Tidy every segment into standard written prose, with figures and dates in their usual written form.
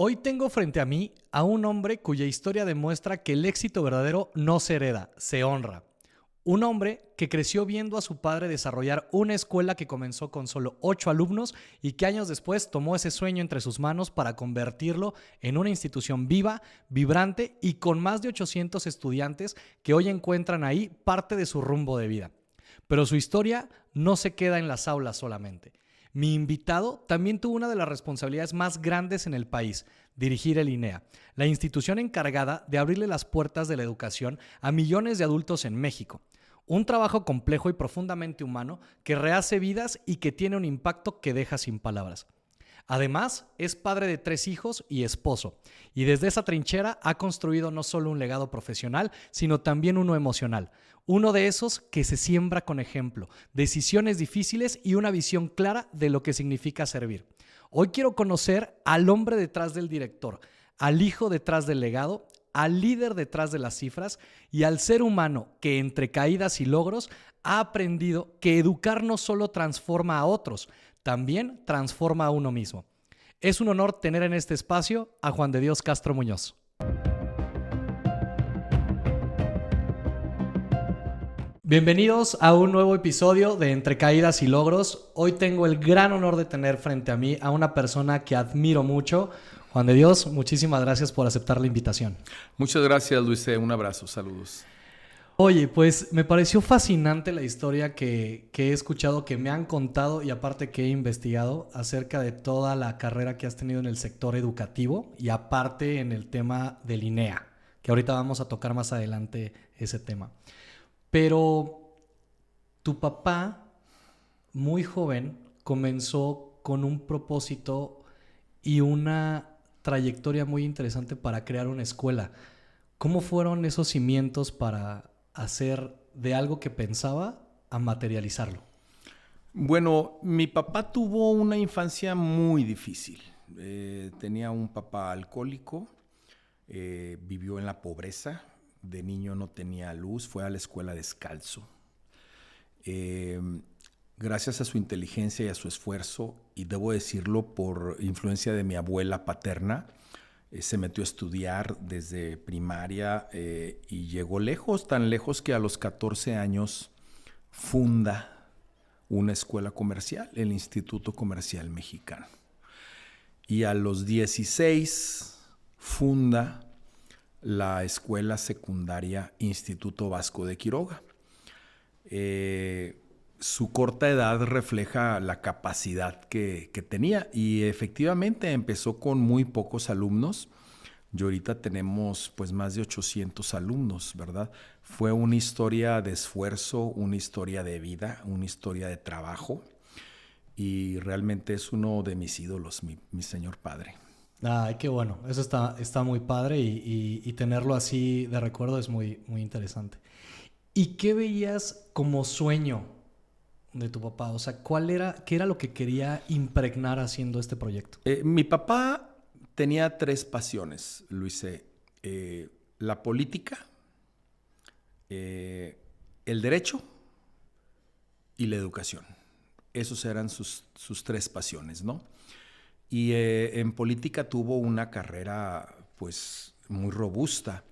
Hoy tengo frente a mí a un hombre cuya historia demuestra que el éxito verdadero no se hereda, se honra. Un hombre que creció viendo a su padre desarrollar una escuela que comenzó con solo 8 alumnos y que años después tomó ese sueño entre sus manos para convertirlo en una institución viva, vibrante y con más de 800 estudiantes que hoy encuentran ahí parte de su rumbo de vida. Pero su historia no se queda en las aulas solamente. Mi invitado también tuvo una de las responsabilidades más grandes en el país, dirigir el INEA, la institución encargada de abrirle las puertas de la educación a millones de adultos en México. Un trabajo complejo y profundamente humano que rehace vidas y que tiene un impacto que deja sin palabras. Además, es padre de 3 hijos y esposo, y desde esa trinchera ha construido no solo un legado profesional, sino también uno emocional. Uno de esos que se siembra con ejemplo, decisiones difíciles y una visión clara de lo que significa servir. Hoy quiero conocer al hombre detrás del director, al hijo detrás del legado, al líder detrás de las cifras y al ser humano que entre caídas y logros ha aprendido que educar no solo transforma a otros, también transforma a uno mismo. Es un honor tener en este espacio a Juan de Dios Castro Muñoz. Bienvenidos a un nuevo episodio de Entre Caídas y Logros. Hoy tengo el gran honor de tener frente a mí a una persona que admiro mucho. Juan de Dios, muchísimas gracias por aceptar la invitación. Muchas gracias, Luis. Un abrazo, saludos. Oye, pues me pareció fascinante la historia que he escuchado, que me han contado y aparte que he investigado acerca de toda la carrera que has tenido en el sector educativo y aparte en el tema del INEA, que ahorita vamos a tocar más adelante ese tema. Pero tu papá, muy joven, comenzó con un propósito y una trayectoria muy interesante para crear una escuela. ¿Cómo fueron esos cimientos para hacer de algo que pensaba a materializarlo? Bueno, mi papá tuvo una infancia muy difícil. Tenía un papá alcohólico, vivió en la pobreza, de niño no tenía luz, fue a la escuela descalzo. Gracias a su inteligencia y a su esfuerzo, y debo decirlo por influencia de mi abuela paterna, se metió a estudiar desde primaria y llegó lejos, tan lejos que a los 14 años funda una escuela comercial, el Instituto Comercial Mexicano. Y a los 16 funda la escuela secundaria Instituto Vasco de Quiroga. Su corta edad refleja la capacidad que tenía y efectivamente empezó con muy pocos alumnos. Y ahorita tenemos pues más de 800 alumnos, ¿verdad? Fue una historia de esfuerzo, una historia de vida, una historia de trabajo y realmente es uno de mis ídolos, mi señor padre. Ay, qué bueno. Eso está muy padre y tenerlo así de recuerdo es muy, muy interesante. ¿Y qué veías como sueño de tu papá? O sea, ¿qué era lo que quería impregnar haciendo este proyecto? Mi papá tenía 3 pasiones, Luis. La política, el derecho y la educación. Esos eran sus 3 pasiones, ¿no? Y en política tuvo una carrera pues muy robusta.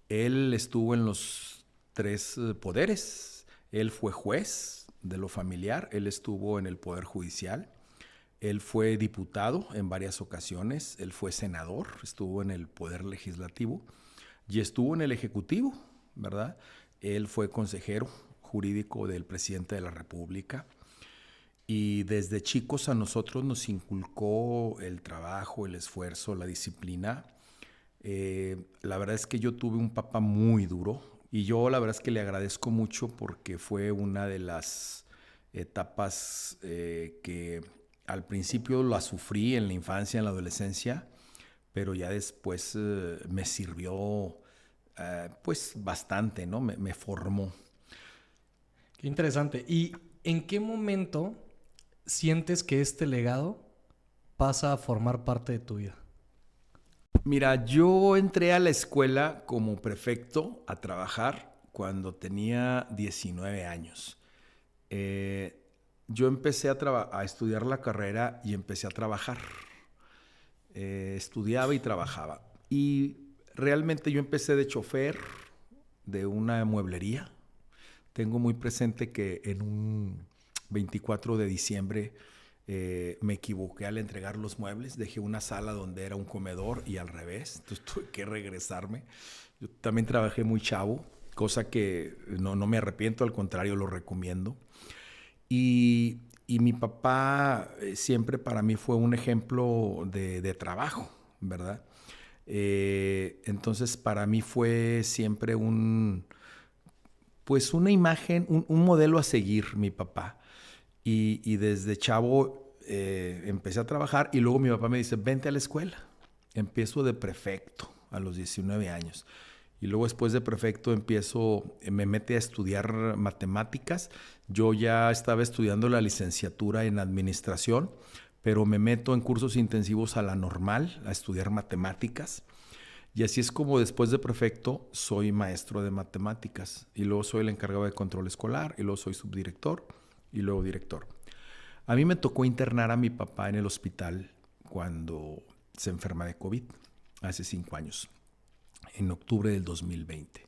Él estuvo en los 3 poderes. Él fue juez de lo familiar, él estuvo en el Poder Judicial, él fue diputado en varias ocasiones, él fue senador, estuvo en el Poder Legislativo y estuvo en el Ejecutivo, ¿verdad? Él fue consejero jurídico del presidente de la República. Y desde chicos a nosotros nos inculcó el trabajo, el esfuerzo, la disciplina. La verdad es que yo tuve un papá muy duro y yo la verdad es que le agradezco mucho porque fue una de las etapas que al principio la sufrí en la infancia, en la adolescencia, pero ya después me sirvió pues bastante, ¿no? Me formó. Qué interesante. ¿Y en qué momento sientes que este legado pasa a formar parte de tu vida? Mira, yo entré a la escuela como prefecto a trabajar cuando tenía 19 años. Yo empecé a estudiar la carrera y empecé a trabajar. Estudiaba y trabajaba. Y realmente yo empecé de chofer de una mueblería. Tengo muy presente que en un 24 de diciembre me equivoqué al entregar los muebles. Dejé una sala donde era un comedor y al revés. Entonces tuve que regresarme. Yo también trabajé muy chavo, cosa que no me arrepiento, al contrario, lo recomiendo. Y mi papá siempre para mí fue un ejemplo de trabajo, ¿verdad? Entonces para mí fue siempre pues una imagen, un modelo a seguir, mi papá. Y desde chavo empecé a trabajar y luego mi papá me dice, vente a la escuela. Empiezo de prefecto a los 19 años. Y luego después de prefecto me mete a estudiar matemáticas. Yo ya estaba estudiando la licenciatura en administración, pero me meto en cursos intensivos a la normal, a estudiar matemáticas. Y así es como después de prefecto soy maestro de matemáticas. Y luego soy el encargado de control escolar, y luego soy subdirector, y luego director. A mí me tocó internar a mi papá en el hospital cuando se enferma de COVID, hace 5 años. En octubre del 2020.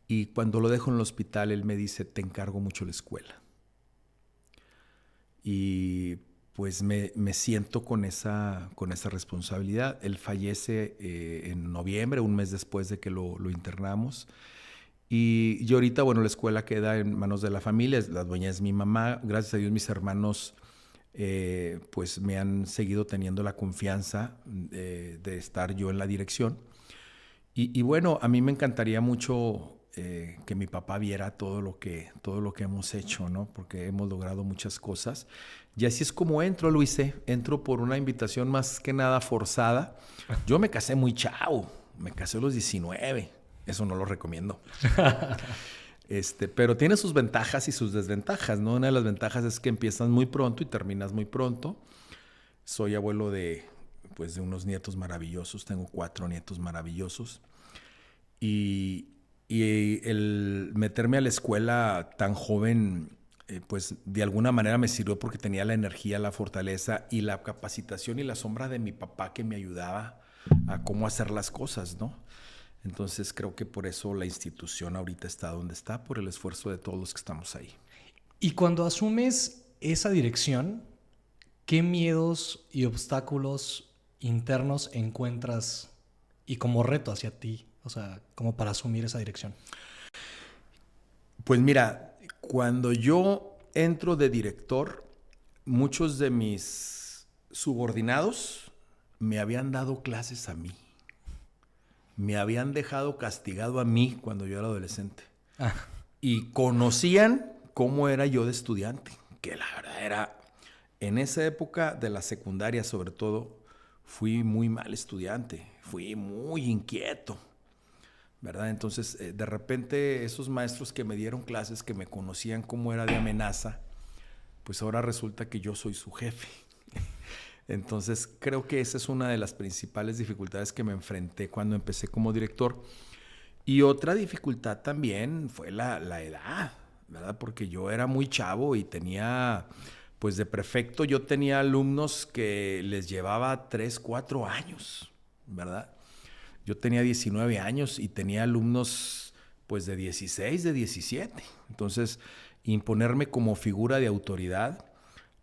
Y cuando lo dejo en el hospital, él me dice, te encargo mucho la escuela. Y pues me siento con esa responsabilidad. Él fallece en noviembre, un mes después de que lo internamos. Y ahorita, bueno, la escuela queda en manos de la familia, la dueña es mi mamá. Gracias a Dios mis hermanos pues me han seguido teniendo la confianza de estar yo en la dirección. Y bueno, a mí me encantaría mucho que mi papá viera todo lo que hemos hecho, ¿no? Porque hemos logrado muchas cosas. Y así es como entro, Luise. Entro por una invitación más que nada forzada. Yo me casé muy chavo. Me casé a los 19. Eso no lo recomiendo. Pero tiene sus ventajas y sus desventajas, ¿no? Una de las ventajas es que empiezas muy pronto y terminas muy pronto. Soy abuelo de unos nietos maravillosos. Tengo 4 nietos maravillosos. Y el meterme a la escuela tan joven, pues de alguna manera me sirvió porque tenía la energía, la fortaleza y la capacitación y la sombra de mi papá que me ayudaba a cómo hacer las cosas, ¿no? Entonces creo que por eso la institución ahorita está donde está, por el esfuerzo de todos los que estamos ahí. Y cuando asumes esa dirección, ¿qué miedos y obstáculos internos encuentras y como reto hacia ti? O sea, como para asumir esa dirección. Pues mira, cuando yo entro de director, muchos de mis subordinados me habían dado clases a mí. Me habían dejado castigado a mí cuando yo era adolescente. Y conocían cómo era yo de estudiante, que la verdad era, en esa época de la secundaria sobre todo, fui muy mal estudiante, fui muy inquieto, ¿verdad? Entonces, de repente, esos maestros que me dieron clases, que me conocían cómo era de amenaza, pues ahora resulta que yo soy su jefe. Entonces, creo que esa es una de las principales dificultades que me enfrenté cuando empecé como director. Y otra dificultad también fue la edad, ¿verdad? Porque yo era muy chavo y tenía, pues de prefecto, yo tenía alumnos que les llevaba 3, 4 años, ¿verdad? Yo tenía 19 años y tenía alumnos pues de 16, de 17. Entonces, imponerme como figura de autoridad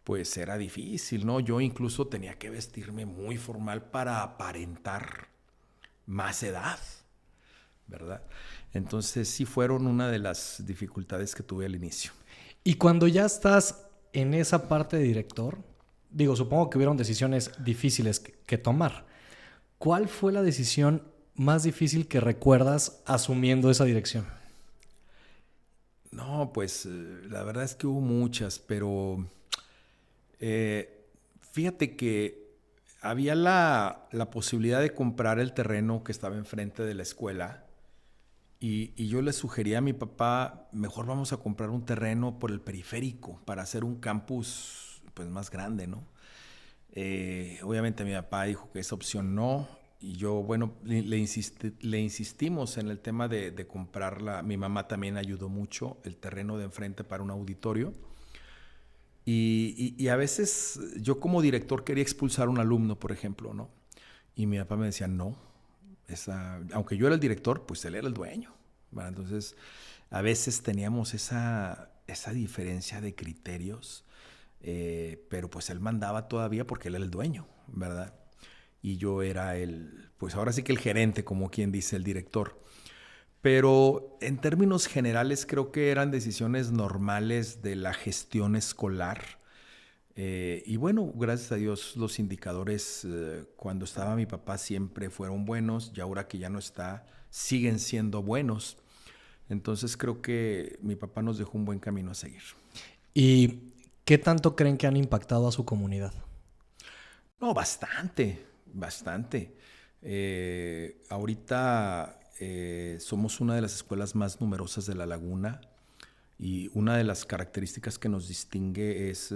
pues era difícil, ¿no? Yo incluso tenía que vestirme muy formal para aparentar más edad, ¿verdad? Entonces sí fueron una de las dificultades que tuve al inicio. Y cuando ya estás en esa parte de director, digo, supongo que hubieron decisiones difíciles que tomar. ¿Cuál fue la decisión más difícil que recuerdas asumiendo esa dirección? No, pues la verdad es que hubo muchas, pero fíjate que había la posibilidad de comprar el terreno que estaba enfrente de la escuela y yo le sugería a mi papá, mejor vamos a comprar un terreno por el periférico para hacer un campus pues más grande, ¿no? Obviamente mi papá dijo que esa opción no. Y yo, bueno, le insistimos en el tema de comprarla. Mi mamá también ayudó mucho, el terreno de enfrente para un auditorio. Y a veces yo como director quería expulsar a un alumno, por ejemplo, ¿no? Y mi papá me decía, no, aunque yo era el director, pues él era el dueño, ¿verdad? Entonces, a veces teníamos esa diferencia de criterios, pero pues él mandaba todavía porque él era el dueño, ¿verdad? Y yo era pues ahora sí que el gerente, como quien dice, el director. Pero en términos generales creo que eran decisiones normales de la gestión escolar. Y bueno, gracias a Dios los indicadores cuando estaba mi papá siempre fueron buenos y ahora que ya no está, siguen siendo buenos. Entonces creo que mi papá nos dejó un buen camino a seguir. ¿Y qué tanto creen que han impactado a su comunidad? No, bastante, bastante. Ahorita somos una de las escuelas más numerosas de La Laguna y una de las características que nos distingue es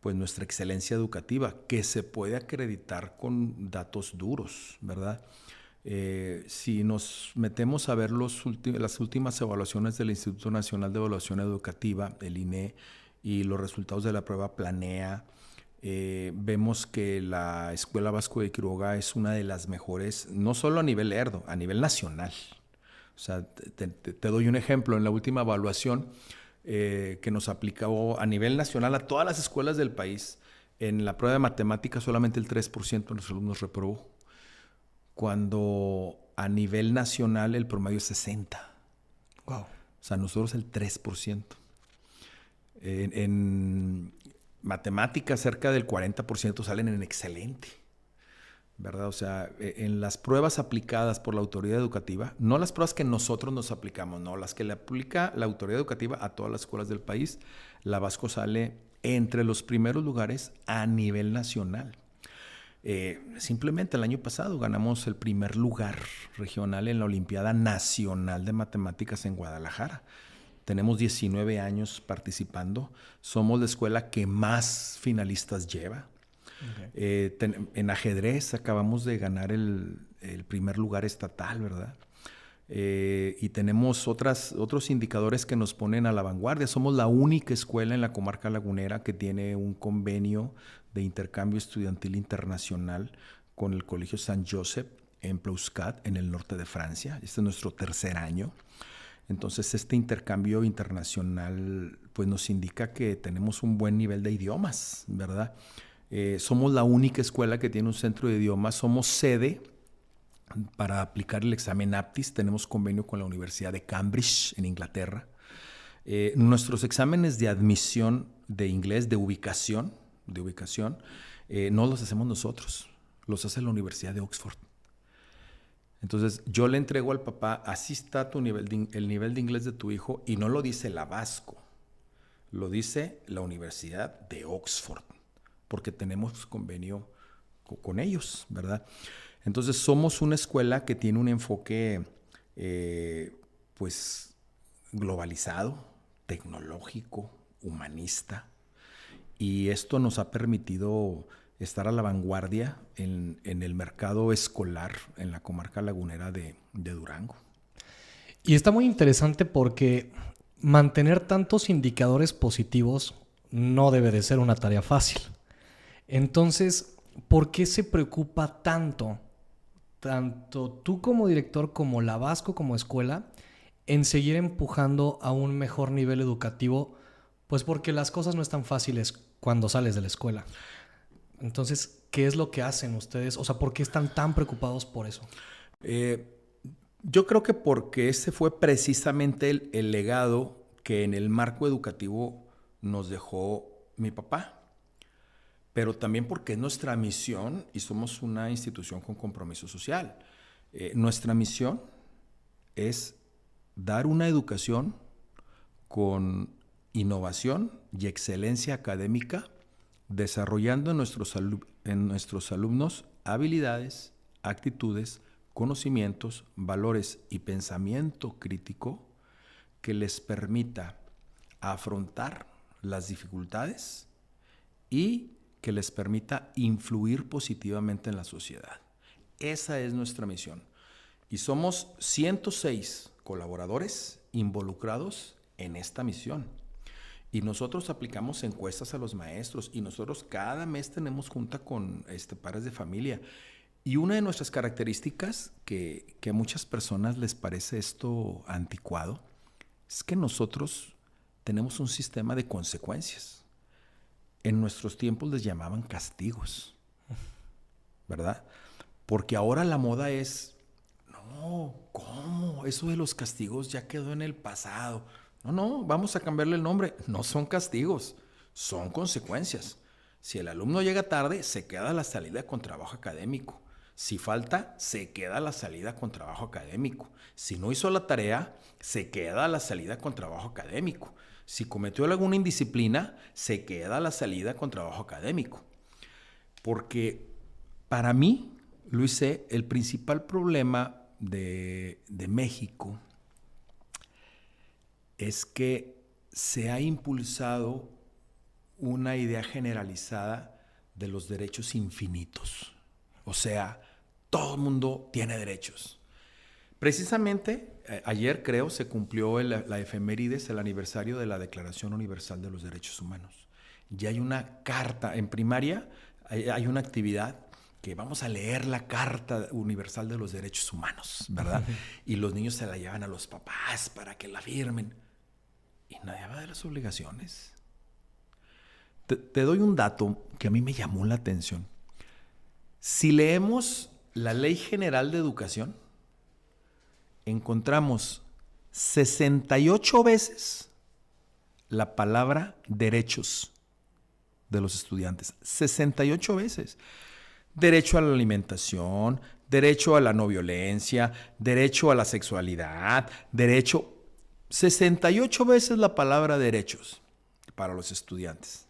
pues nuestra excelencia educativa, que se puede acreditar con datos duros, ¿verdad? Si nos metemos a ver las últimas evaluaciones del Instituto Nacional de Evaluación Educativa, el INE, y los resultados de la prueba Planea, vemos que la Escuela Vasco de Quiroga es una de las mejores, no solo a nivel Lerdo, a nivel nacional. O sea, te doy un ejemplo. En la última evaluación que nos aplicó a nivel nacional a todas las escuelas del país, en la prueba de matemáticas solamente el 3% de los alumnos reprobó, cuando a nivel nacional el promedio es 60%. Wow. O sea, nosotros el 3%. En matemáticas cerca del 40% salen en excelente, ¿verdad? O sea, en las pruebas aplicadas por la autoridad educativa, no las pruebas que nosotros nos aplicamos, no, las que le aplica la autoridad educativa a todas las escuelas del país, la Vasco sale entre los primeros lugares a nivel nacional. Simplemente el año pasado ganamos el primer lugar regional en la Olimpiada Nacional de Matemáticas en Guadalajara. Tenemos 19 años participando. Somos la escuela que más finalistas lleva. Okay. En ajedrez acabamos de ganar el primer lugar estatal, ¿verdad? Y tenemos otros indicadores que nos ponen a la vanguardia. Somos la única escuela en la comarca lagunera que tiene un convenio de intercambio estudiantil internacional con el Colegio San Josep en Plouscat, en el norte de Francia. Este es nuestro tercer año. Entonces, este intercambio internacional pues, nos indica que tenemos un buen nivel de idiomas, ¿verdad? Somos la única escuela que tiene un centro de idiomas. Somos sede para aplicar el examen APTIS. Tenemos convenio con la Universidad de Cambridge, en Inglaterra. Nuestros exámenes de admisión de inglés, de ubicación, no los hacemos nosotros. Los hace la Universidad de Oxford. Entonces, yo le entrego al papá, así está el nivel de inglés de tu hijo, y no lo dice la Vasco, lo dice la Universidad de Oxford, porque tenemos convenio con ellos, ¿verdad? Entonces, somos una escuela que tiene un enfoque, pues, globalizado, tecnológico, humanista, y esto nos ha permitido estar a la vanguardia en el mercado escolar en la comarca lagunera de Durango. Y está muy interesante porque mantener tantos indicadores positivos no debe de ser una tarea fácil. Entonces, ¿por qué se preocupa tanto tú como director como la Vasco como escuela en seguir empujando a un mejor nivel educativo? Pues porque las cosas no están fáciles cuando sales de la escuela. Entonces, ¿qué es lo que hacen ustedes? O sea, ¿por qué están tan preocupados por eso? Yo creo que porque ese fue precisamente el legado que en el marco educativo nos dejó mi papá. Pero también porque es nuestra misión y somos una institución con compromiso social. Nuestra misión es dar una educación con innovación y excelencia académica, desarrollando en nuestros alumnos habilidades, actitudes, conocimientos, valores y pensamiento crítico que les permita afrontar las dificultades y que les permita influir positivamente en la sociedad. Esa es nuestra misión. Y somos 106 colaboradores involucrados en esta misión. Y nosotros aplicamos encuestas a los maestros y nosotros cada mes tenemos junta con padres de familia. Y una de nuestras características que a muchas personas les parece esto anticuado es que nosotros tenemos un sistema de consecuencias. En nuestros tiempos les llamaban castigos, ¿verdad? Porque ahora la moda es, no, ¿cómo? Eso de los castigos ya quedó en el pasado. No, vamos a cambiarle el nombre. No son castigos, son consecuencias. Si el alumno llega tarde, se queda a la salida con trabajo académico. Si falta, se queda a la salida con trabajo académico. Si no hizo la tarea, se queda a la salida con trabajo académico. Si cometió alguna indisciplina, se queda a la salida con trabajo académico. Porque para mí, Luis C., el principal problema de México es que se ha impulsado una idea generalizada de los derechos infinitos. O sea, todo el mundo tiene derechos. Precisamente, ayer creo se cumplió la efemérides, el aniversario de la Declaración Universal de los Derechos Humanos. Ya hay una carta, en primaria hay una actividad que vamos a leer la Carta Universal de los Derechos Humanos, ¿verdad? Y los niños se la llevan a los papás para que la firmen. Y nadie habla de las obligaciones. Te doy un dato que a mí me llamó la atención. Si leemos la Ley General de Educación, encontramos 68 veces la palabra derechos de los estudiantes. 68 veces. Derecho a la alimentación, derecho a la no violencia, derecho a la sexualidad, derecho... 68 veces la palabra derechos para los estudiantes.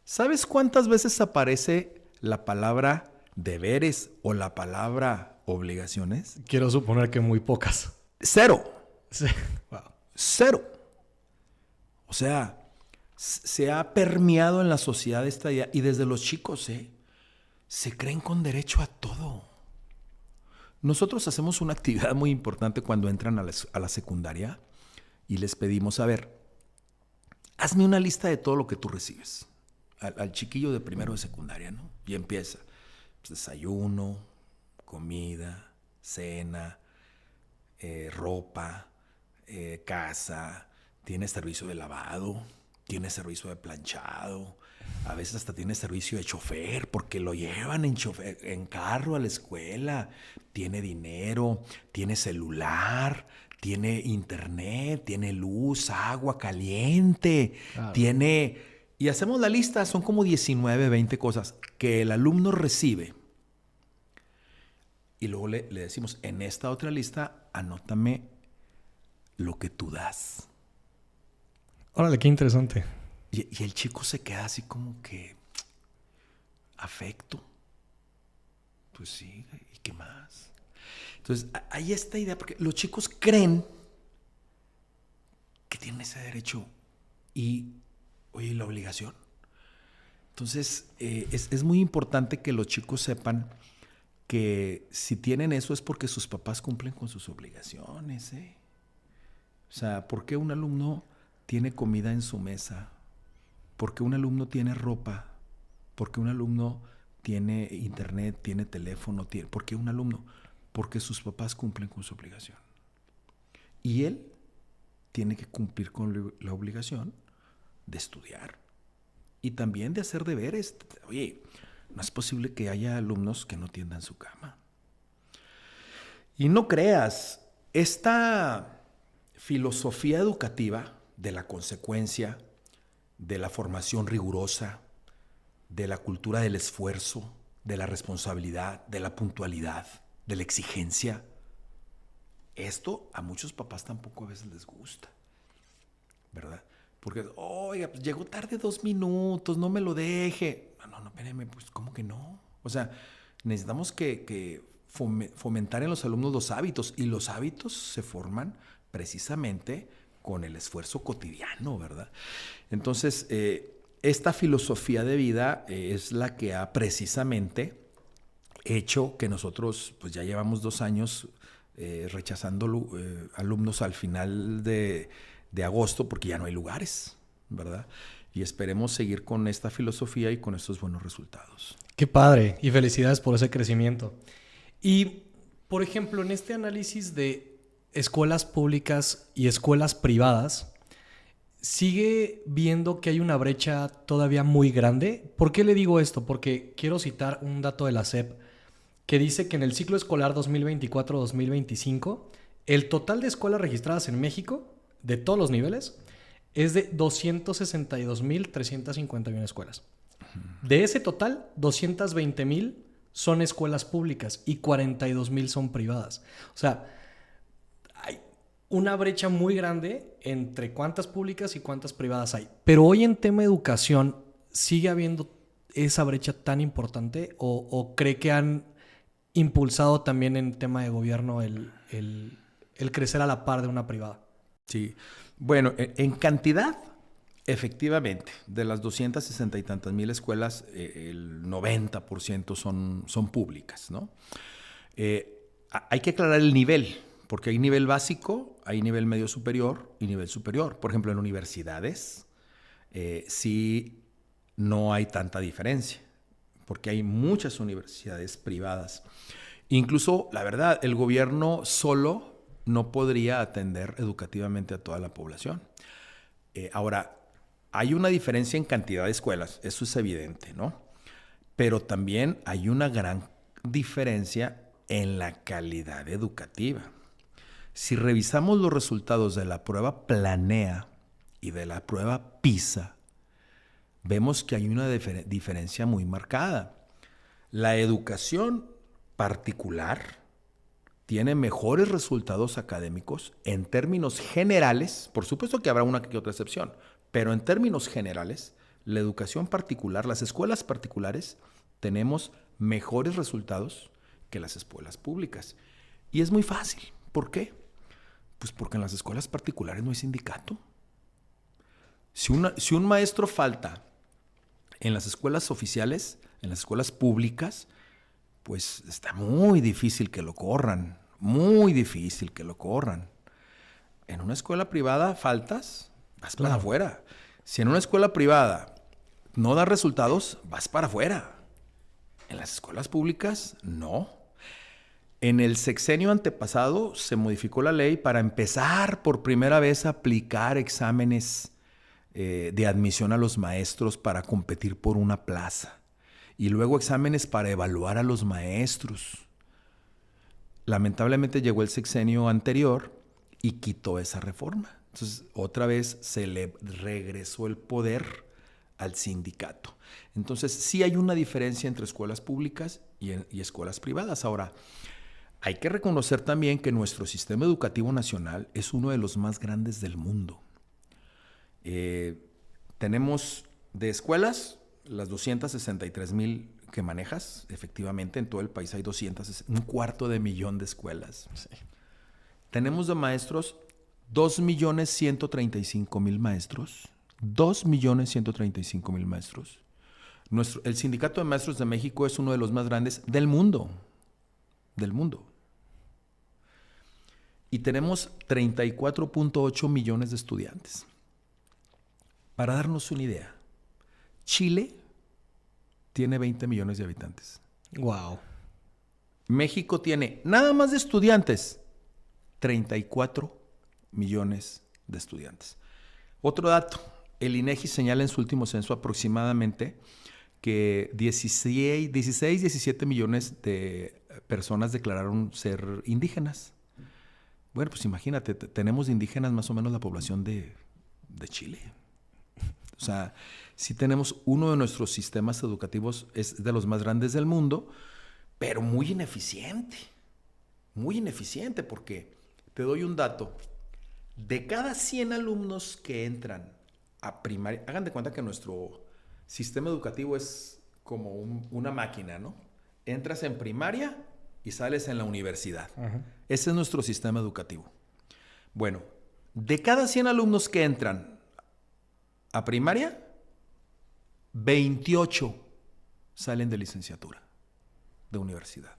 ¿Sabes cuántas veces aparece la palabra deberes o la palabra obligaciones? Quiero suponer que muy pocas. 0. Sí. Wow. 0. O sea, se ha permeado en la sociedad esta idea y desde los chicos, se creen con derecho a todo. Nosotros hacemos una actividad muy importante cuando entran a la secundaria y les pedimos, a ver, hazme una lista de todo lo que tú recibes. Al chiquillo de primero de secundaria, ¿no? Y empieza. Pues, desayuno, comida, cena, ropa, casa, tiene servicio de lavado, tiene servicio de planchado, a veces hasta tiene servicio de chofer porque lo llevan en carro a la escuela, tiene dinero, tiene celular, tiene internet, tiene luz, agua caliente, Claro. tiene... Y hacemos la lista, son como 19, 20 cosas que el alumno recibe. Y luego le decimos, en esta otra lista, anótame lo que tú das. Órale, qué interesante. Y el chico se queda así como que, afecto. Pues sí, ¿y qué más? Entonces, hay esta idea, porque los chicos creen que tienen ese derecho y, oye, la obligación. Entonces, es muy importante que los chicos sepan que si tienen eso es porque sus papás cumplen con sus obligaciones. O sea, ¿por qué un alumno tiene comida en su mesa? ¿Por qué un alumno tiene ropa? ¿Por qué un alumno tiene internet, tiene teléfono? ¿Por qué un alumno? Porque sus papás cumplen con su obligación. Y él tiene que cumplir con la obligación de estudiar y también de hacer deberes. Oye, no es posible que haya alumnos que no tiendan su cama. Y no creas, esta filosofía educativa de la consecuencia, de la formación rigurosa, de la cultura del esfuerzo, de la responsabilidad, de la puntualidad, de la exigencia, esto a muchos papás tampoco a veces les gusta, ¿verdad? Porque, oiga, pues llegó tarde 2 minutos, no me lo deje. No, espérame, pues, ¿cómo que no? O sea, necesitamos que fomentar en los alumnos los hábitos, y los hábitos se forman precisamente con el esfuerzo cotidiano, ¿verdad? Entonces, esta filosofía de vida es la que ha precisamente hecho que nosotros, pues ya llevamos 2 años rechazando alumnos al final de agosto porque ya no hay lugares, ¿verdad? y esperemos seguir con esta filosofía y con estos buenos resultados. Qué padre y felicidades por ese crecimiento. Y, por ejemplo, en este análisis de escuelas públicas y escuelas privadas, ¿sigue viendo que hay una brecha todavía muy grande? ¿Por qué le digo esto? Porque quiero citar un dato de la SEP que dice que en el ciclo escolar 2024-2025, el total de escuelas registradas en México, de todos los niveles, es de 262,351 escuelas. De ese total, 220,000 son escuelas públicas y 42,000 son privadas. O sea, hay una brecha muy grande entre cuántas públicas y cuántas privadas hay. Pero hoy en tema educación, ¿sigue habiendo esa brecha tan importante o cree que han impulsado también en tema de gobierno el crecer a la par de una privada? Sí, bueno, en cantidad, efectivamente, de las 260 y tantas mil escuelas, el 90% son públicas, ¿no? Hay que aclarar el nivel, porque hay nivel básico, hay nivel medio superior y nivel superior. Por ejemplo, en universidades sí no hay tanta diferencia, porque hay muchas universidades privadas. Incluso, la verdad, el gobierno solo no podría atender educativamente a toda la población. Ahora, hay una diferencia en cantidad de escuelas, eso es evidente, ¿no? Pero también hay una gran diferencia en la calidad educativa. Si revisamos los resultados de la prueba Planea y de la prueba PISA, vemos que hay una diferencia muy marcada. La educación particular tiene mejores resultados académicos en términos generales. Por supuesto que habrá una que otra excepción, pero en términos generales, la educación particular, las escuelas particulares, tenemos mejores resultados que las escuelas públicas. Y es muy fácil. ¿Por qué? Pues porque en las escuelas particulares no hay sindicato. Si un maestro falta en las escuelas oficiales, en las escuelas públicas, pues está muy difícil que lo corran, muy difícil que lo corran. En una escuela privada faltas, vas para afuera. Si en una escuela privada no das resultados, vas para afuera. En las escuelas públicas, no. En el sexenio antepasado se modificó la ley para empezar por primera vez a aplicar exámenes de admisión a los maestros para competir por una plaza. Y luego exámenes para evaluar a los maestros. Lamentablemente llegó el sexenio anterior y quitó esa reforma. Entonces, otra vez se le regresó el poder al sindicato. Entonces, sí hay una diferencia entre escuelas públicas y escuelas privadas. Ahora, hay que reconocer también que nuestro sistema educativo nacional es uno de los más grandes del mundo. Tenemos de escuelas las 263,000 que manejas, efectivamente, en todo el país hay 250,000 de escuelas. Sí. Tenemos de maestros 2,135,000 maestros. 2,135,000 maestros. El Sindicato de Maestros de México es uno de los más grandes del mundo. Del mundo. Y tenemos 34.8 millones de estudiantes. Para darnos una idea, Chile tiene 20 millones de habitantes. Wow. México tiene, nada más de estudiantes, 34 millones de estudiantes. Otro dato, el INEGI señala en su último censo aproximadamente que 17 millones de personas declararon ser indígenas. Bueno, pues imagínate, tenemos de indígenas más o menos la población de Chile. O sea, sí tenemos uno de nuestros sistemas educativos, es de los más grandes del mundo, pero muy ineficiente. Muy ineficiente porque, te doy un dato, de cada 100 alumnos que entran a primaria, hagan de cuenta que nuestro sistema educativo es como una máquina, ¿no? Entras en primaria y sales en la universidad. Uh-huh. Ese es nuestro sistema educativo. Bueno, de cada 100 alumnos que entran a primaria, 28 salen de licenciatura, de universidad.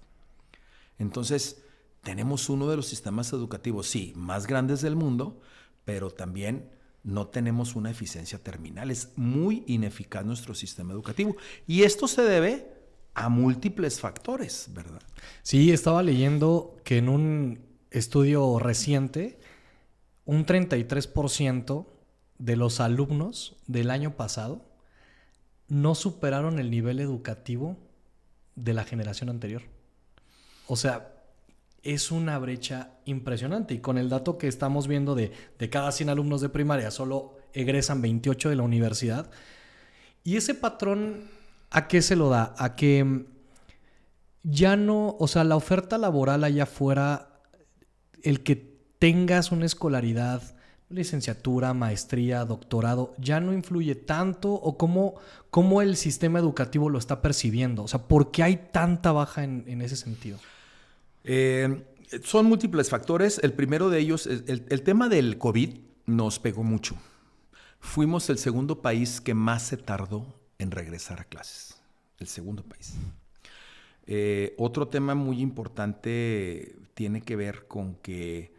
Entonces, tenemos uno de los sistemas educativos, sí, más grandes del mundo, pero también no tenemos una eficiencia terminal. Es muy ineficaz nuestro sistema educativo. Y esto se debe a múltiples factores, ¿verdad? Sí, estaba leyendo que en un estudio reciente, un 33% de los alumnos del año pasado no superaron el nivel educativo de la generación anterior. O sea, es una brecha impresionante. Y con el dato que estamos viendo de cada 100 alumnos de primaria, solo egresan 28 de la universidad. Y ese patrón, ¿a qué se lo da? A que ya no, o sea, la oferta laboral allá afuera, el que tengas una escolaridad, licenciatura, maestría, doctorado, ya no influye tanto, o cómo el sistema educativo lo está percibiendo. O sea, ¿por qué hay tanta baja en ese sentido? Son múltiples factores. El primero de ellos, el tema del COVID nos pegó mucho. Fuimos el segundo país que más se tardó en regresar a clases. El segundo país. Otro tema muy importante tiene que ver con que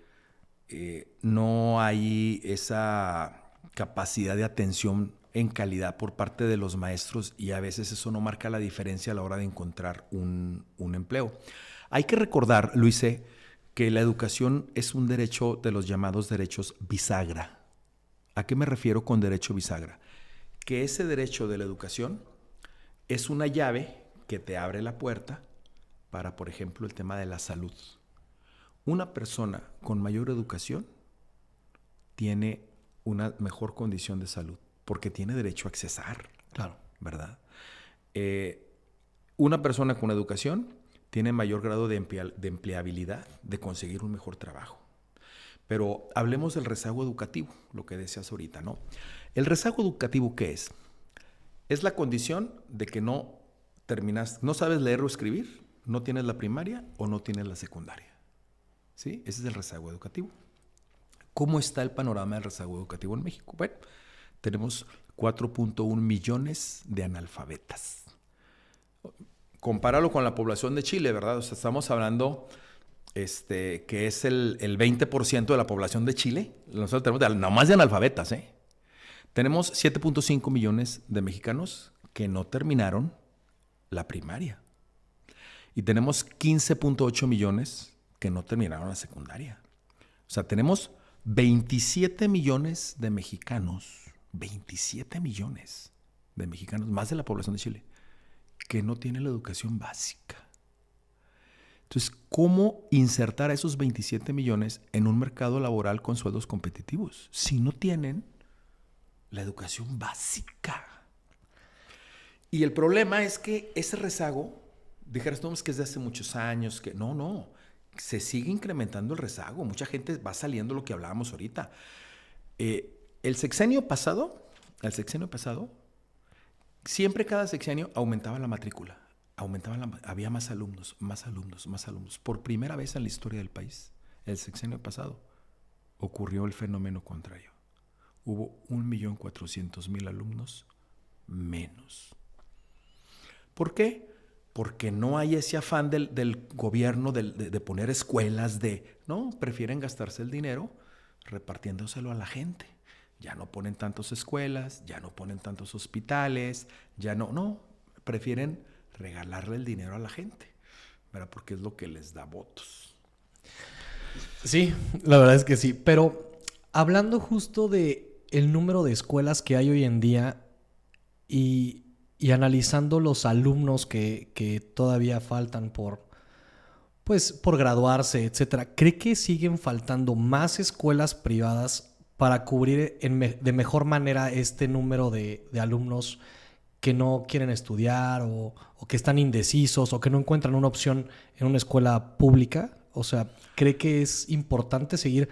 no hay esa capacidad de atención en calidad por parte de los maestros, y a veces eso no marca la diferencia a la hora de encontrar un empleo. Hay que recordar, Luise, que la educación es un derecho de los llamados derechos bisagra. ¿A qué me refiero con derecho bisagra? Que ese derecho de la educación es una llave que te abre la puerta para, por ejemplo, el tema de la salud. Una persona con mayor educación tiene una mejor condición de salud porque tiene derecho a accesar. Claro. ¿Verdad? Una persona con educación tiene mayor grado de empleabilidad, de conseguir un mejor trabajo. Pero hablemos del rezago educativo, lo que decías ahorita, ¿no? ¿El rezago educativo qué es? Es la condición de que no sabes leer o escribir, no tienes la primaria o no tienes la secundaria. ¿Sí? Ese es el rezago educativo. ¿Cómo está el panorama del rezago educativo en México? Bueno, tenemos 4.1 millones de analfabetas. Compáralo con la población de Chile, ¿verdad? O sea, estamos hablando que es el 20% de la población de Chile. Nosotros tenemos nomás de analfabetas, ¿eh? Tenemos 7.5 millones de mexicanos que no terminaron la primaria. Y tenemos 15.8 millones que no terminaron la secundaria. O sea, tenemos 27 millones de mexicanos, 27 millones de mexicanos, más de la población de Chile, que no tienen la educación básica. Entonces, ¿cómo insertar a esos 27 millones en un mercado laboral con sueldos competitivos si no tienen la educación básica? Y el problema es que ese rezago, dijeras, no, es que es de hace muchos años, que no, se sigue incrementando el rezago. Mucha gente va saliendo lo que hablábamos ahorita. El sexenio pasado, siempre cada sexenio aumentaba la matrícula. Había más alumnos. Por primera vez en la historia del país, el sexenio pasado, ocurrió el fenómeno contrario. Hubo 1.400.000 alumnos menos. ¿Por qué? Porque no hay ese afán del gobierno de poner escuelas, no, prefieren gastarse el dinero repartiéndoselo a la gente. Ya no ponen tantas escuelas, ya no ponen tantos hospitales, prefieren regalarle el dinero a la gente, ¿verdad? Porque es lo que les da votos. Sí, la verdad es que sí. Pero hablando justo de el número de escuelas que hay hoy en día y analizando los alumnos que todavía faltan por graduarse, etcétera, ¿cree que siguen faltando más escuelas privadas para cubrir de mejor manera este número de alumnos que no quieren estudiar o que están indecisos o que no encuentran una opción en una escuela pública? O sea, ¿cree que es importante seguir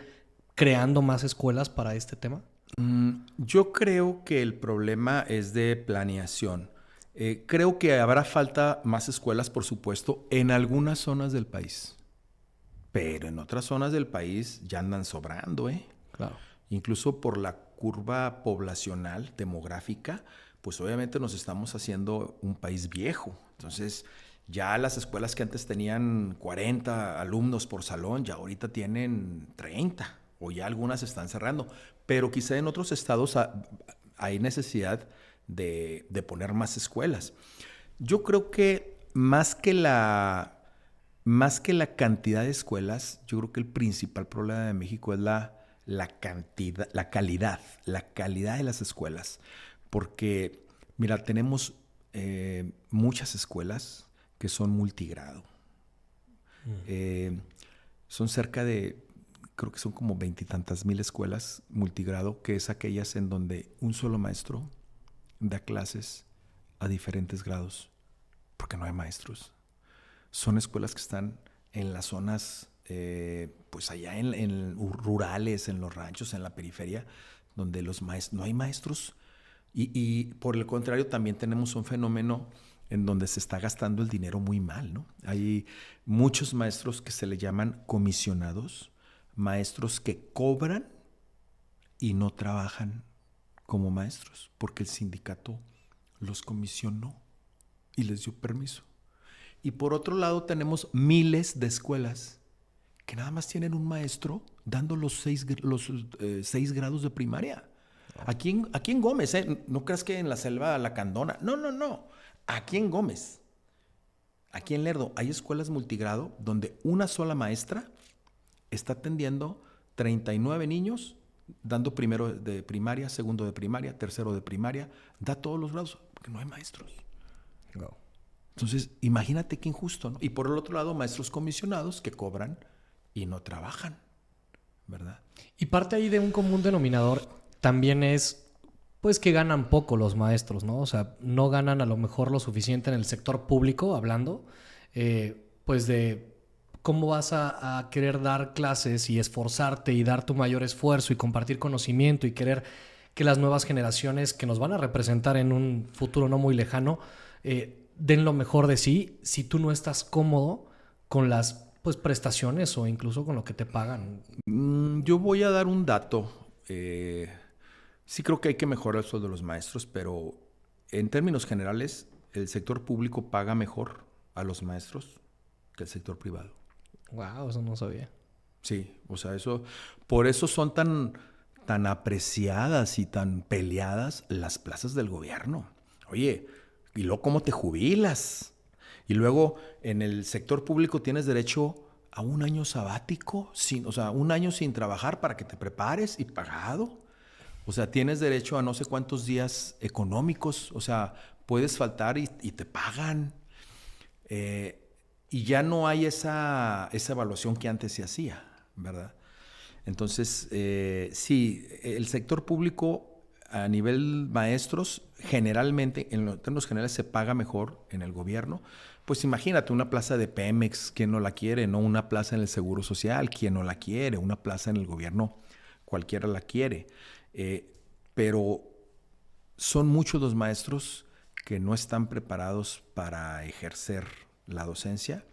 creando más escuelas para este tema? Yo creo que el problema es de planeación. Creo que habrá falta más escuelas, por supuesto, en algunas zonas del país. Pero en otras zonas del país ya andan sobrando, ¿eh? Claro. Incluso por la curva poblacional, demográfica, pues obviamente nos estamos haciendo un país viejo. Entonces, ya las escuelas que antes tenían 40 alumnos por salón, ya ahorita tienen 30, o ya algunas están cerrando. pero quizá en otros estados hay necesidad de poner más escuelas. Yo creo que más que la cantidad de escuelas, yo creo que el principal problema de México es la cantidad, la calidad de las escuelas. Porque, mira, tenemos muchas escuelas que son multigrado. Son cerca de, creo que son como 20 y tantas mil escuelas multigrado, que es aquellas en donde un solo maestro da clases a diferentes grados, porque no hay maestros. Son escuelas que están en las zonas, pues allá en rurales, en los ranchos, en la periferia, donde no hay maestros. Y por el contrario, también tenemos un fenómeno en donde se está gastando el dinero muy mal, ¿no? Hay muchos maestros que se le llaman comisionados, maestros que cobran y no trabajan como maestros, porque el sindicato los comisionó y les dio permiso. Y por otro lado tenemos miles de escuelas que nada más tienen un maestro dando los seis grados de primaria. Aquí en Gómez, no creas que en la Selva Lacandona. No. Aquí en Gómez, aquí en Lerdo, hay escuelas multigrado donde una sola maestra está atendiendo 39 niños, dando primero de primaria, segundo de primaria, tercero de primaria, da todos los grados, porque no hay maestros. No. Entonces, imagínate qué injusto, ¿no? Y por el otro lado, maestros comisionados que cobran y no trabajan, ¿verdad? Y parte ahí de un común denominador también es, pues, que ganan poco los maestros, ¿no? O sea, no ganan a lo mejor lo suficiente en el sector público, hablando, pues de cómo vas a querer dar clases y esforzarte y dar tu mayor esfuerzo y compartir conocimiento y querer que las nuevas generaciones que nos van a representar en un futuro no muy lejano den lo mejor de sí si tú no estás cómodo con las pues prestaciones o incluso con lo que te pagan. Yo voy a dar un dato. Sí creo que hay que mejorar el sueldo de los maestros, pero en términos generales, el sector público paga mejor a los maestros que el sector privado. Wow, eso no sabía. Sí, o sea, por eso son tan apreciadas y tan peleadas las plazas del gobierno. Oye, ¿y luego cómo te jubilas? Y luego en el sector público tienes derecho a un año sabático, o sea, un año sin trabajar para que te prepares y pagado. O sea, tienes derecho a no sé cuántos días económicos, o sea, puedes faltar y te pagan. Y ya no hay esa evaluación que antes se hacía, ¿verdad? Entonces, sí, el sector público a nivel maestros, generalmente, en los términos generales, se paga mejor en el gobierno. Pues imagínate una plaza de Pemex, ¿quién no la quiere? ¿No? Una plaza en el Seguro Social, ¿quién no la quiere? Una plaza en el gobierno, cualquiera la quiere. Pero son muchos los maestros que no están preparados para ejercer la docencia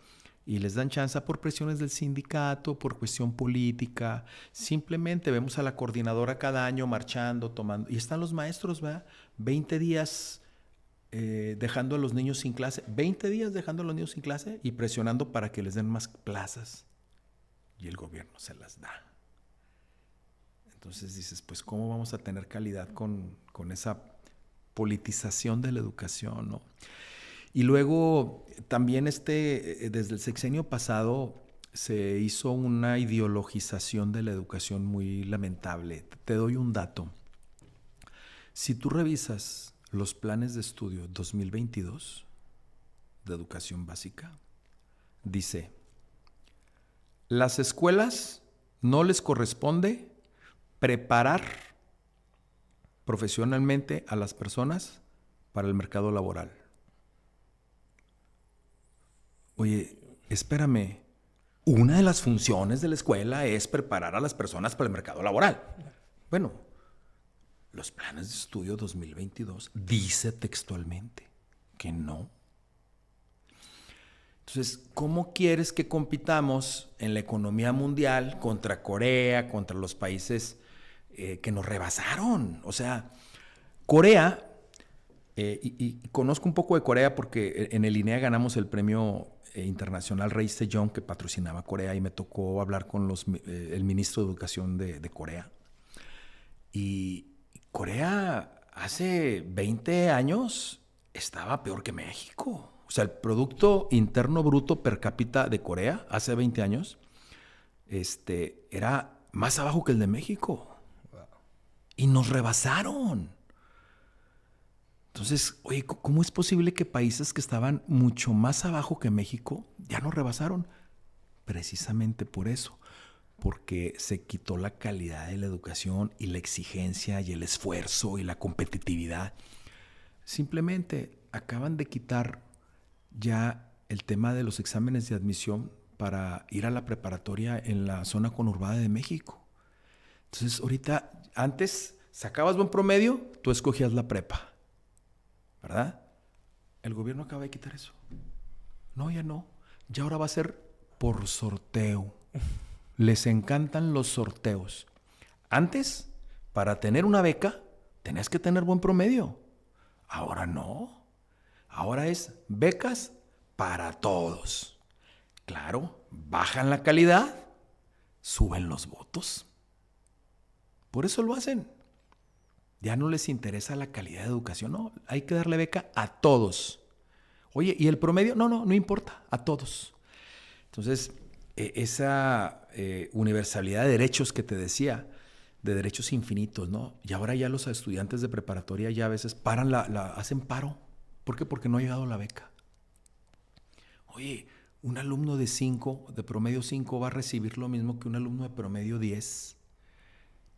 y les dan chance por presiones del sindicato, por cuestión política. Simplemente vemos a la coordinadora cada año marchando, tomando, y están los maestros, ¿verdad? 20 días dejando a los niños sin clase, 20 días dejando a los niños sin clase y presionando para que les den más plazas. Y el gobierno se las da. Entonces dices, pues, ¿cómo vamos a tener calidad con esa politización de la educación, ¿no? Y luego también desde el sexenio pasado se hizo una ideologización de la educación muy lamentable. Te doy un dato. Si tú revisas los planes de estudio 2022 de educación básica, dice, las escuelas no les corresponde preparar profesionalmente a las personas para el mercado laboral. Oye, espérame, una de las funciones de la escuela es preparar a las personas para el mercado laboral. Bueno, los planes de estudio 2022 dice textualmente que no. Entonces, ¿cómo quieres que compitamos en la economía mundial contra Corea, contra los países que nos rebasaron? O sea, Corea, y conozco un poco de Corea porque en el INEA ganamos el premio internacional Rey Sejong que patrocinaba Corea y me tocó hablar con el ministro de Educación de Corea. Y Corea hace 20 años estaba peor que México. O sea, el Producto Interno Bruto per cápita de Corea hace 20 años era más abajo que el de México. Y nos rebasaron. Entonces, oye, ¿cómo es posible que países que estaban mucho más abajo que México ya nos rebasaron? Precisamente por eso, porque se quitó la calidad de la educación y la exigencia y el esfuerzo y la competitividad. Simplemente acaban de quitar ya el tema de los exámenes de admisión para ir a la preparatoria en la zona conurbada de México. Entonces, ahorita, antes sacabas buen promedio, tú escogías la prepa, ¿verdad? El gobierno acaba de quitar eso. No, ya no. Ya ahora va a ser por sorteo. Les encantan los sorteos. Antes, para tener una beca, tenías que tener buen promedio. Ahora no. Ahora es becas para todos. Claro, bajan la calidad, suben los votos. Por eso lo hacen. Ya no les interesa la calidad de educación. No, hay que darle beca a todos. Oye, ¿y el promedio? No importa, a todos. Entonces, esa universalidad de derechos que te decía, de derechos infinitos, ¿no? Y ahora ya los estudiantes de preparatoria ya a veces paran hacen paro. ¿Por qué? Porque no ha llegado la beca. Oye, un alumno de promedio 5 va a recibir lo mismo que un alumno de promedio 10.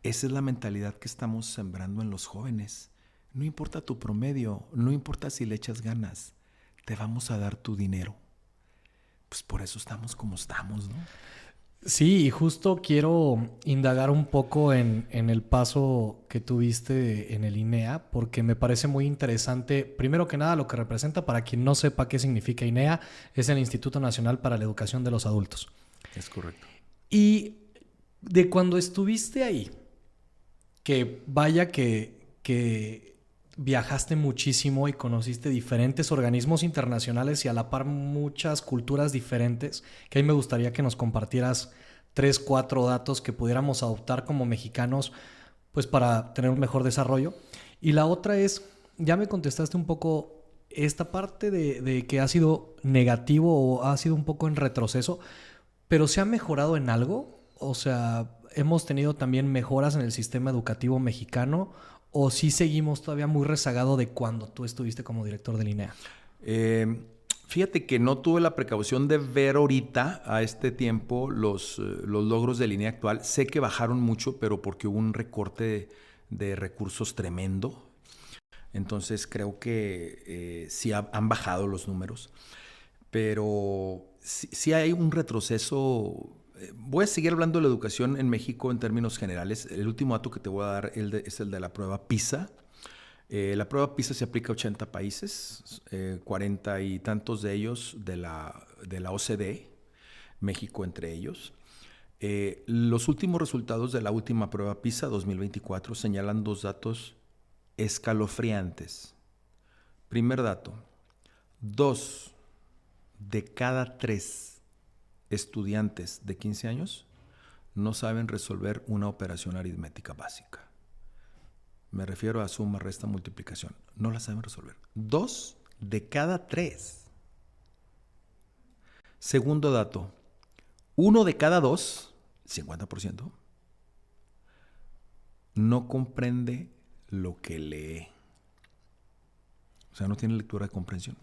Esa es la mentalidad que estamos sembrando en los jóvenes. No importa tu promedio, no importa si le echas ganas, te vamos a dar tu dinero. Pues por eso estamos como estamos, ¿no? Sí, y justo quiero indagar un poco en el paso que tuviste en el INEA, porque me parece muy interesante, primero que nada, lo que representa. Para quien no sepa qué significa INEA, es el Instituto Nacional para la Educación de los Adultos. Es correcto. Y de cuando estuviste ahí, que vaya que viajaste muchísimo y conociste diferentes organismos internacionales y a la par muchas culturas diferentes, que ahí me gustaría que nos compartieras 3, 4 datos que pudiéramos adoptar como mexicanos, pues para tener un mejor desarrollo. Y la otra es, ya me contestaste un poco esta parte de que ha sido negativo o ha sido un poco en retroceso, pero ¿se ha mejorado en algo? O sea, ¿hemos tenido también mejoras en el sistema educativo mexicano? ¿O sí seguimos todavía muy rezagado de cuando tú estuviste como director del INEA? Fíjate que no tuve la precaución de ver ahorita, a este tiempo, los logros del INEA actual. Sé que bajaron mucho, pero porque hubo un recorte de recursos tremendo. Entonces creo que sí han bajado los números. Pero sí hay un retroceso. Voy a seguir hablando de la educación en México en términos generales. El último dato que te voy a dar es el de la prueba PISA. La prueba PISA se aplica a 80 países, 40 y tantos de ellos de la OCDE, México entre ellos. Los últimos resultados de la última prueba PISA 2024 señalan 2 datos escalofriantes. Primer dato, 2 de cada 3 estudiantes de 15 años no saben resolver una operación aritmética básica. Me refiero a suma, resta, multiplicación. No la saben resolver. 2 de cada 3. Segundo dato, 1 de cada 2, 50%, no comprende lo que lee. O sea, no tiene lectura de comprensión.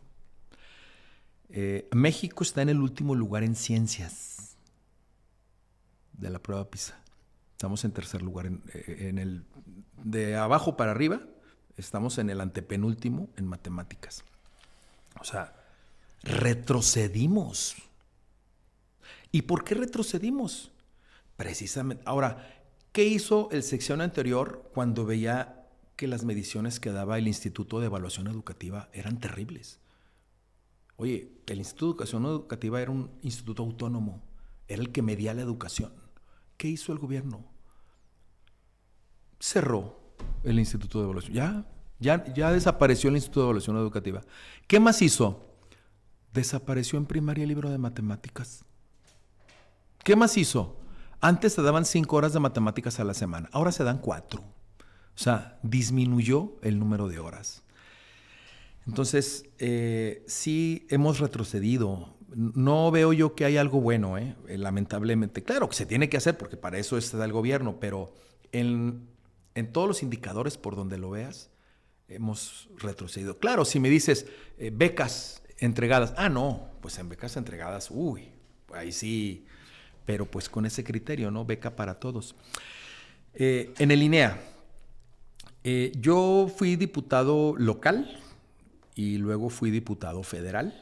México está en el último lugar en ciencias de la prueba PISA. Estamos en tercer lugar. En el de abajo para arriba, estamos en el antepenúltimo en matemáticas. O sea, retrocedimos. ¿Y por qué retrocedimos? Precisamente. Ahora, ¿qué hizo el sexenio anterior cuando veía que las mediciones que daba el Instituto de Evaluación Educativa eran terribles? Oye, el Instituto de Educación Educativa era un instituto autónomo, era el que medía la educación. ¿Qué hizo el gobierno? Cerró el Instituto de Evaluación. Ya desapareció el Instituto de Evaluación Educativa. ¿Qué más hizo? Desapareció en primaria el libro de matemáticas. ¿Qué más hizo? Antes se daban 5 horas de matemáticas a la semana, ahora se dan 4. O sea, disminuyó el número de horas. Entonces, sí hemos retrocedido. No veo yo que hay algo bueno, lamentablemente. Claro que se tiene que hacer porque para eso está el gobierno, pero en todos los indicadores por donde lo veas, hemos retrocedido. Claro, si me dices becas entregadas, no, pues en becas entregadas, uy, ahí sí, pero pues con ese criterio, ¿no? Beca para todos. En el INEA, yo fui diputado local y luego fui diputado federal.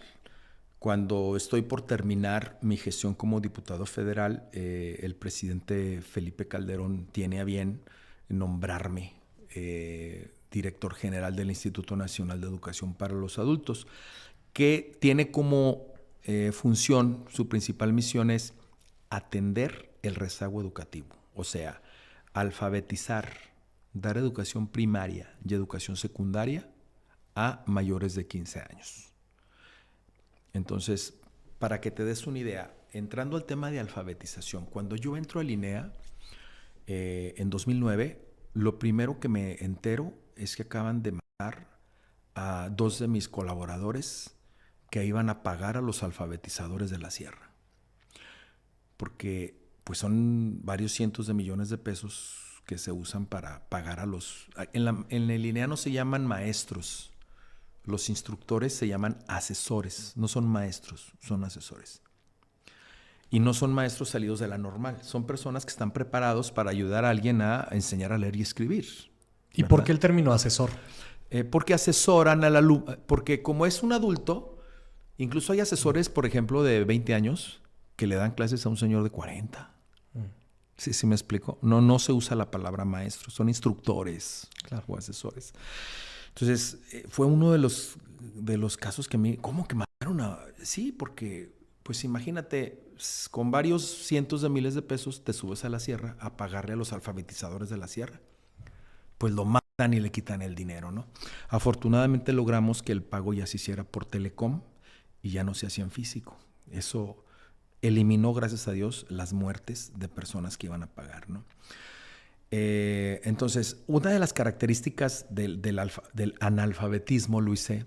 Cuando estoy por terminar mi gestión como diputado federal, el presidente Felipe Calderón tiene a bien nombrarme director general del Instituto Nacional de Educación para los Adultos, que tiene como función, su principal misión es atender el rezago educativo, o sea, alfabetizar, dar educación primaria y educación secundaria a mayores de 15 años. Entonces, para que te des una idea, entrando al tema de alfabetización, cuando yo entro al INEA en 2009, lo primero que me entero es que acaban de matar a 2 de mis colaboradores que iban a pagar a los alfabetizadores de la sierra. Porque pues son varios cientos de millones de pesos que se usan para pagar a los... En el INEA no se llaman maestros. Los instructores se llaman asesores, no son maestros, son asesores. Y no son maestros salidos de la normal, son personas que están preparados para ayudar a alguien a enseñar a leer y escribir. ¿Y por qué el término asesor? Porque asesoran al alumno, porque como es un adulto, incluso hay asesores, por ejemplo, de 20 años que le dan clases a un señor de 40. ¿Sí me explico? No se usa la palabra maestro, son instructores, claro, o asesores. Entonces, fue uno de los casos que a mí, ¿cómo que mataron a...? Sí, porque, pues imagínate, con varios cientos de miles de pesos te subes a la sierra a pagarle a los alfabetizadores de la sierra. Pues lo matan y le quitan el dinero, ¿no? Afortunadamente logramos que el pago ya se hiciera por Telecom y ya no se hacía en físico. Eso eliminó, gracias a Dios, las muertes de personas que iban a pagar, ¿no? Entonces, una de las características del analfabetismo, Luise,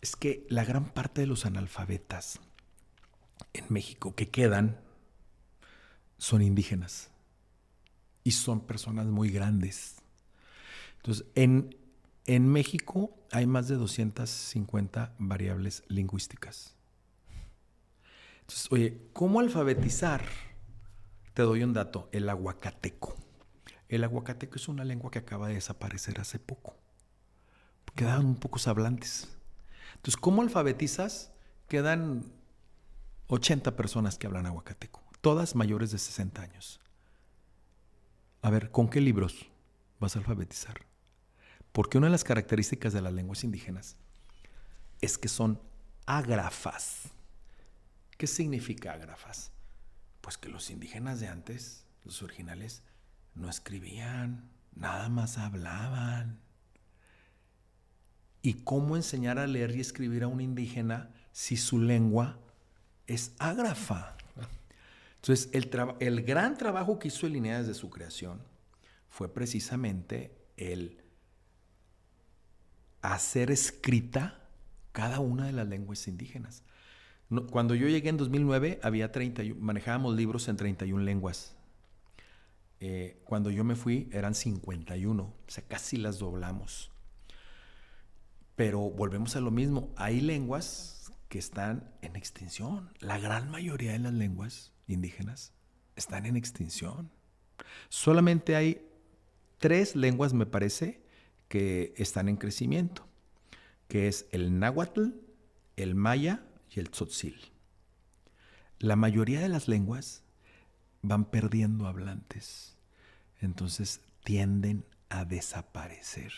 es que la gran parte de los analfabetas en México que quedan son indígenas y son personas muy grandes. Entonces, en México hay más de 250 variables lingüísticas. Entonces, oye, ¿cómo alfabetizar? Te doy un dato, el aguacateco. El aguacateco es una lengua que acaba de desaparecer hace poco. Quedaban pocos hablantes. Entonces, ¿cómo alfabetizas? Quedan 80 personas que hablan aguacateco, todas mayores de 60 años. A ver, ¿con qué libros vas a alfabetizar? Porque una de las características de las lenguas indígenas es que son ágrafas. ¿Qué significa ágrafas? Pues que los indígenas de antes, los originales, no escribían, nada más hablaban. ¿Y cómo enseñar a leer y escribir a un indígena si su lengua es ágrafa? Entonces, el gran trabajo que hizo el INEA desde su creación fue precisamente el hacer escrita cada una de las lenguas indígenas. Cuando yo llegué en 2009, manejábamos libros en 31 lenguas. Cuando yo me fui eran 51, o sea, casi las doblamos. Pero volvemos a lo mismo, hay lenguas que están en extinción. La gran mayoría de las lenguas indígenas están en extinción. Solamente hay 3 lenguas, me parece, que están en crecimiento, que es el náhuatl, el maya y el tzotzil. La mayoría de las lenguas van perdiendo hablantes, entonces tienden a desaparecer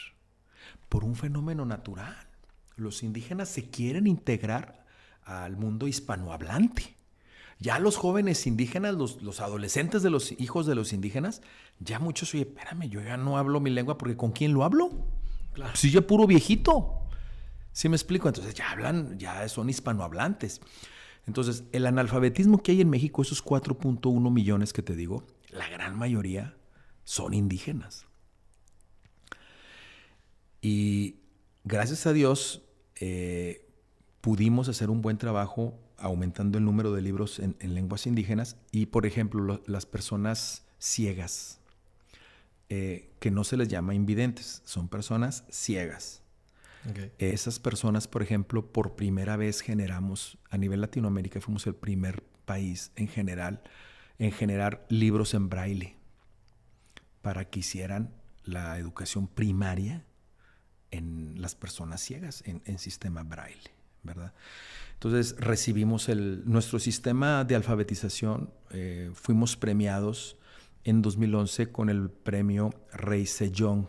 por un fenómeno natural. Los indígenas se quieren integrar al mundo hispanohablante. Ya los jóvenes indígenas, los adolescentes de los hijos de los indígenas, ya muchos, oye, espérame, yo ya no hablo mi lengua porque ¿con quién lo hablo? Claro. Si yo puro viejito. ¿Sí me explico? Entonces ya son hispanohablantes. Entonces, el analfabetismo que hay en México, esos 4.1 millones que te digo, la gran mayoría son indígenas. Y gracias a Dios pudimos hacer un buen trabajo aumentando el número de libros en lenguas indígenas y, por ejemplo, las personas ciegas, que no se les llama invidentes, son personas ciegas. Okay. Esas personas, por ejemplo, por primera vez generamos, a nivel Latinoamérica, fuimos el primer país en generar libros en braille para que hicieran la educación primaria en las personas ciegas, en sistema braille, ¿verdad? Entonces recibimos nuestro sistema de alfabetización, fuimos premiados en 2011 con el premio Rey Sejong,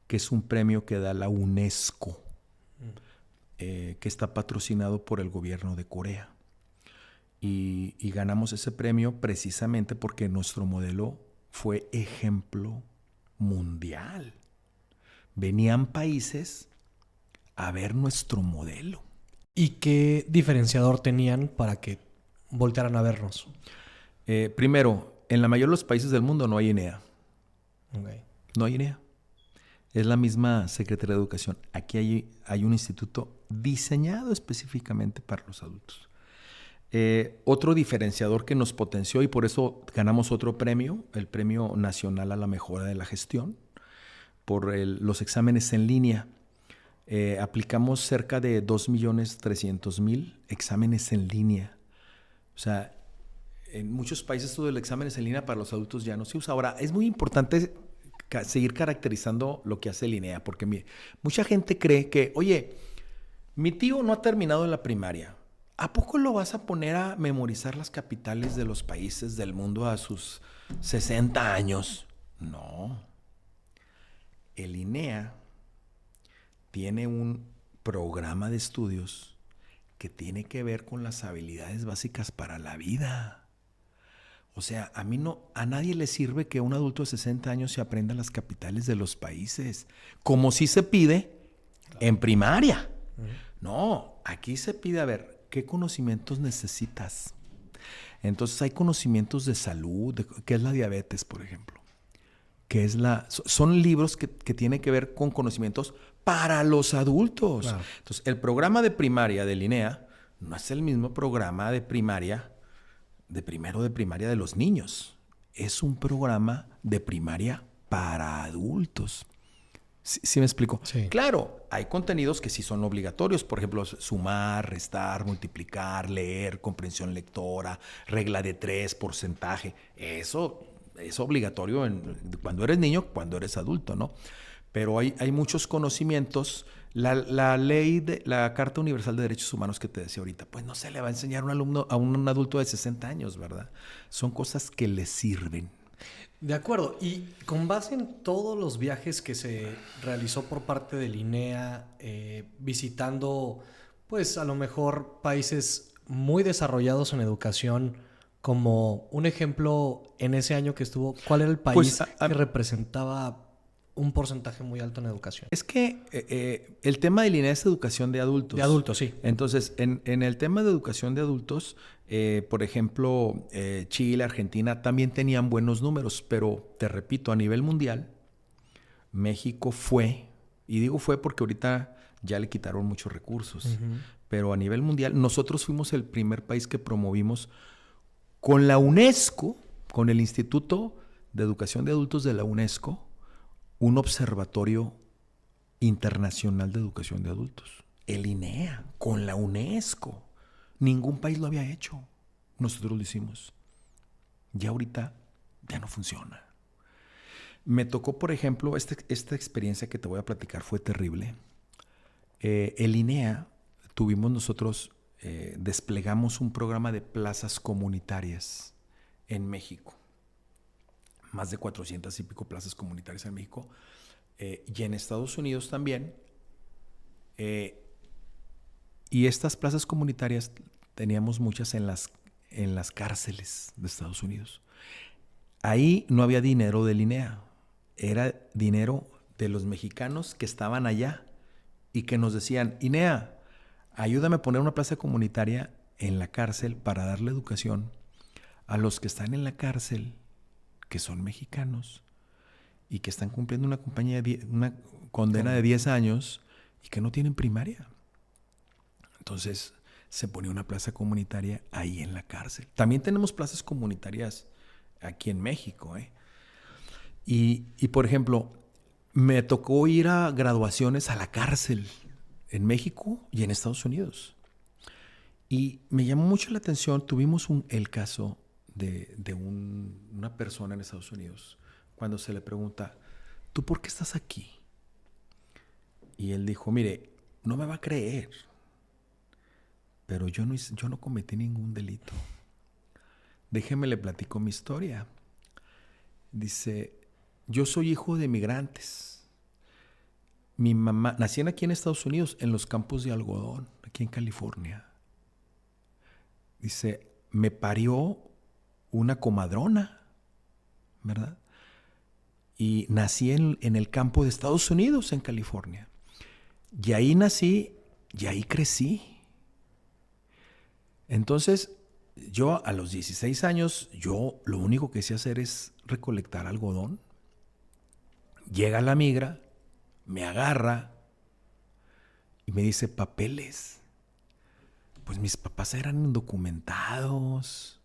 que es un premio que da la UNESCO, que está patrocinado por el gobierno de Corea. Y ganamos ese premio precisamente porque nuestro modelo fue ejemplo mundial. Venían países a ver nuestro modelo. ¿Y qué diferenciador tenían para que voltearan a vernos? Primero, en la mayoría de los países del mundo no hay INEA. Okay. No hay INEA. Es la misma Secretaría de Educación. Aquí hay un instituto diseñado específicamente para los adultos. Otro diferenciador que nos potenció y por eso ganamos otro premio, el Premio Nacional a la Mejora de la Gestión, por los exámenes en línea. Aplicamos cerca de 2.300.000 exámenes en línea. O sea, en muchos países todo el examen en línea para los adultos ya no se usa. Ahora, es muy importante seguir caracterizando lo que hace el INEA, porque mire, mucha gente cree que, oye, mi tío no ha terminado la primaria. ¿A poco lo vas a poner a memorizar las capitales de los países del mundo a sus 60 años? No. El INEA tiene un programa de estudios que tiene que ver con las habilidades básicas para la vida. O sea, a nadie le sirve que un adulto de 60 años se aprenda las capitales de los países, como sí se pide en primaria. No, aquí se pide, a ver, ¿qué conocimientos necesitas? Entonces hay conocimientos de salud, ¿qué es la diabetes, por ejemplo? Son libros que tienen que ver con conocimientos para los adultos. Claro. Entonces, el programa de primaria del INEA no es el mismo programa de primaria, de primero de primaria de los niños. Es un programa de primaria para adultos. ¿Sí me explico? Sí. Claro, hay contenidos que sí son obligatorios. Por ejemplo, sumar, restar, multiplicar, leer, comprensión lectora, regla de 3, porcentaje. Eso es obligatorio cuando eres niño, cuando eres adulto, ¿no? Pero hay muchos conocimientos. La ley de la Carta Universal de Derechos Humanos que te decía ahorita, pues no se le va a enseñar a un adulto de 60 años, ¿verdad? Son cosas que le sirven. De acuerdo. Y con base en todos los viajes que se realizó por parte del INEA, visitando, pues a lo mejor países muy desarrollados en educación, como un ejemplo en ese año que estuvo, ¿cuál era el país que representaba un porcentaje muy alto en educación? Es que el tema del INEA es educación de adultos. De adultos, sí. Entonces, en el tema de educación de adultos, por ejemplo, Chile, Argentina también tenían buenos números, pero te repito, a nivel mundial, México fue, y digo fue porque ahorita ya le quitaron muchos recursos, pero a nivel mundial nosotros fuimos el primer país que promovimos con la UNESCO, con el Instituto de Educación de Adultos de la UNESCO, un observatorio internacional de educación de adultos. El INEA, con la UNESCO. Ningún país lo había hecho. Nosotros lo hicimos. Ya ahorita ya no funciona. Me tocó, por ejemplo, esta experiencia que te voy a platicar fue terrible. El INEA, nosotros desplegamos un programa de plazas comunitarias en México. Más de 400 y pico plazas comunitarias en México. Y en Estados Unidos también. Y estas plazas comunitarias teníamos muchas en las cárceles de Estados Unidos. Ahí no había dinero del INEA. Era dinero de los mexicanos que estaban allá y que nos decían, INEA, ayúdame a poner una plaza comunitaria en la cárcel para darle educación a los que están en la cárcel, que son mexicanos, y que están cumpliendo una condena de 10 años y que no tienen primaria. Entonces se pone una plaza comunitaria ahí en la cárcel. También tenemos plazas comunitarias aquí en México, ¿eh? Y por ejemplo, me tocó ir a graduaciones a la cárcel en México y en Estados Unidos. Y me llamó mucho la atención, tuvimos el caso de una persona en Estados Unidos, cuando se le pregunta, ¿tú por qué estás aquí? Y él dijo, mire, no me va a creer, pero yo no cometí ningún delito. Déjeme le platico mi historia. Dice, yo soy hijo de migrantes. Mi mamá, nací aquí en Estados Unidos, en los campos de algodón, aquí en California. Dice, me parió una comadrona, ¿verdad? Y nací en el campo de Estados Unidos, en California. Y ahí nací y ahí crecí. Entonces, yo a los 16 años, yo lo único que sé hacer es recolectar algodón. Llega la migra, me agarra y me dice, papeles. Pues mis papás eran indocumentados,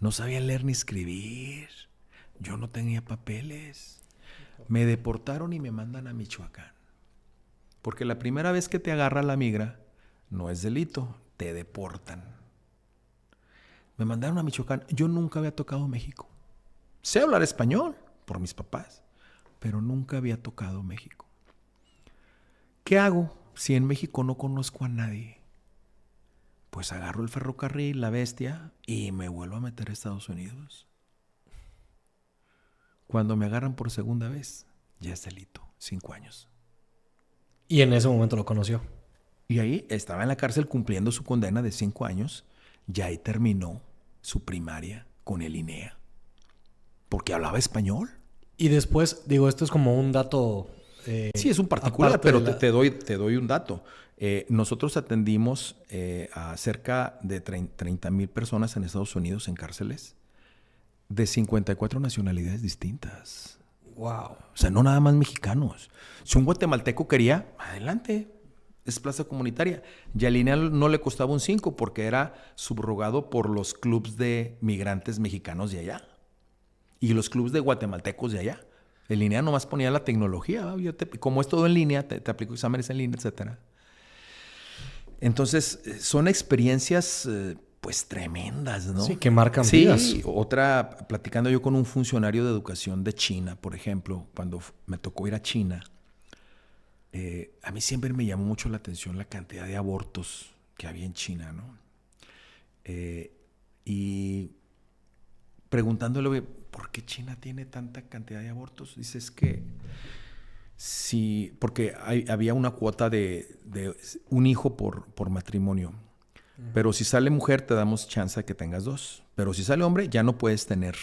no sabían leer ni escribir, yo no tenía papeles. Me deportaron y me mandan a Michoacán. Porque la primera vez que te agarra la migra no es delito, te deportan. Me mandaron a Michoacán. Yo nunca había tocado México. Sé hablar español por mis papás, pero nunca había tocado México. ¿Qué hago si en México no conozco a nadie? Pues agarro el ferrocarril, la bestia, y me vuelvo a meter a Estados Unidos. Cuando me agarran por segunda vez, ya es delito, 5 años. Y en ese momento lo conoció. Y ahí estaba en la cárcel cumpliendo su condena de 5 años, y ahí terminó su primaria con el INEA. Porque hablaba español. Y después, digo, esto es como un dato... sí, es un particular, pero te doy un dato. Nosotros atendimos a cerca de 30,000 personas en Estados Unidos en cárceles de 54 nacionalidades distintas. Wow. O sea, no nada más mexicanos. Si un guatemalteco quería, adelante, es plaza comunitaria. Y al INEA no le costaba un 5 porque era subrogado por los clubs de migrantes mexicanos de allá y los clubs de guatemaltecos de allá. El INEA nomás ponía la tecnología. Como es todo en línea, te aplico exámenes en línea, etc. Entonces, son experiencias pues tremendas, ¿no? Sí, que marcan vidas. Sí, otra, platicando yo con un funcionario de educación de China, por ejemplo, cuando me tocó ir a China, a mí siempre me llamó mucho la atención la cantidad de abortos que había en China, ¿no? Y preguntándole, ¿por qué China tiene tanta cantidad de abortos? Dice, es que sí, porque había una cuota de un hijo por matrimonio. Pero si sale mujer, te damos chance de que tengas 2. Pero si sale hombre, ya no puedes tener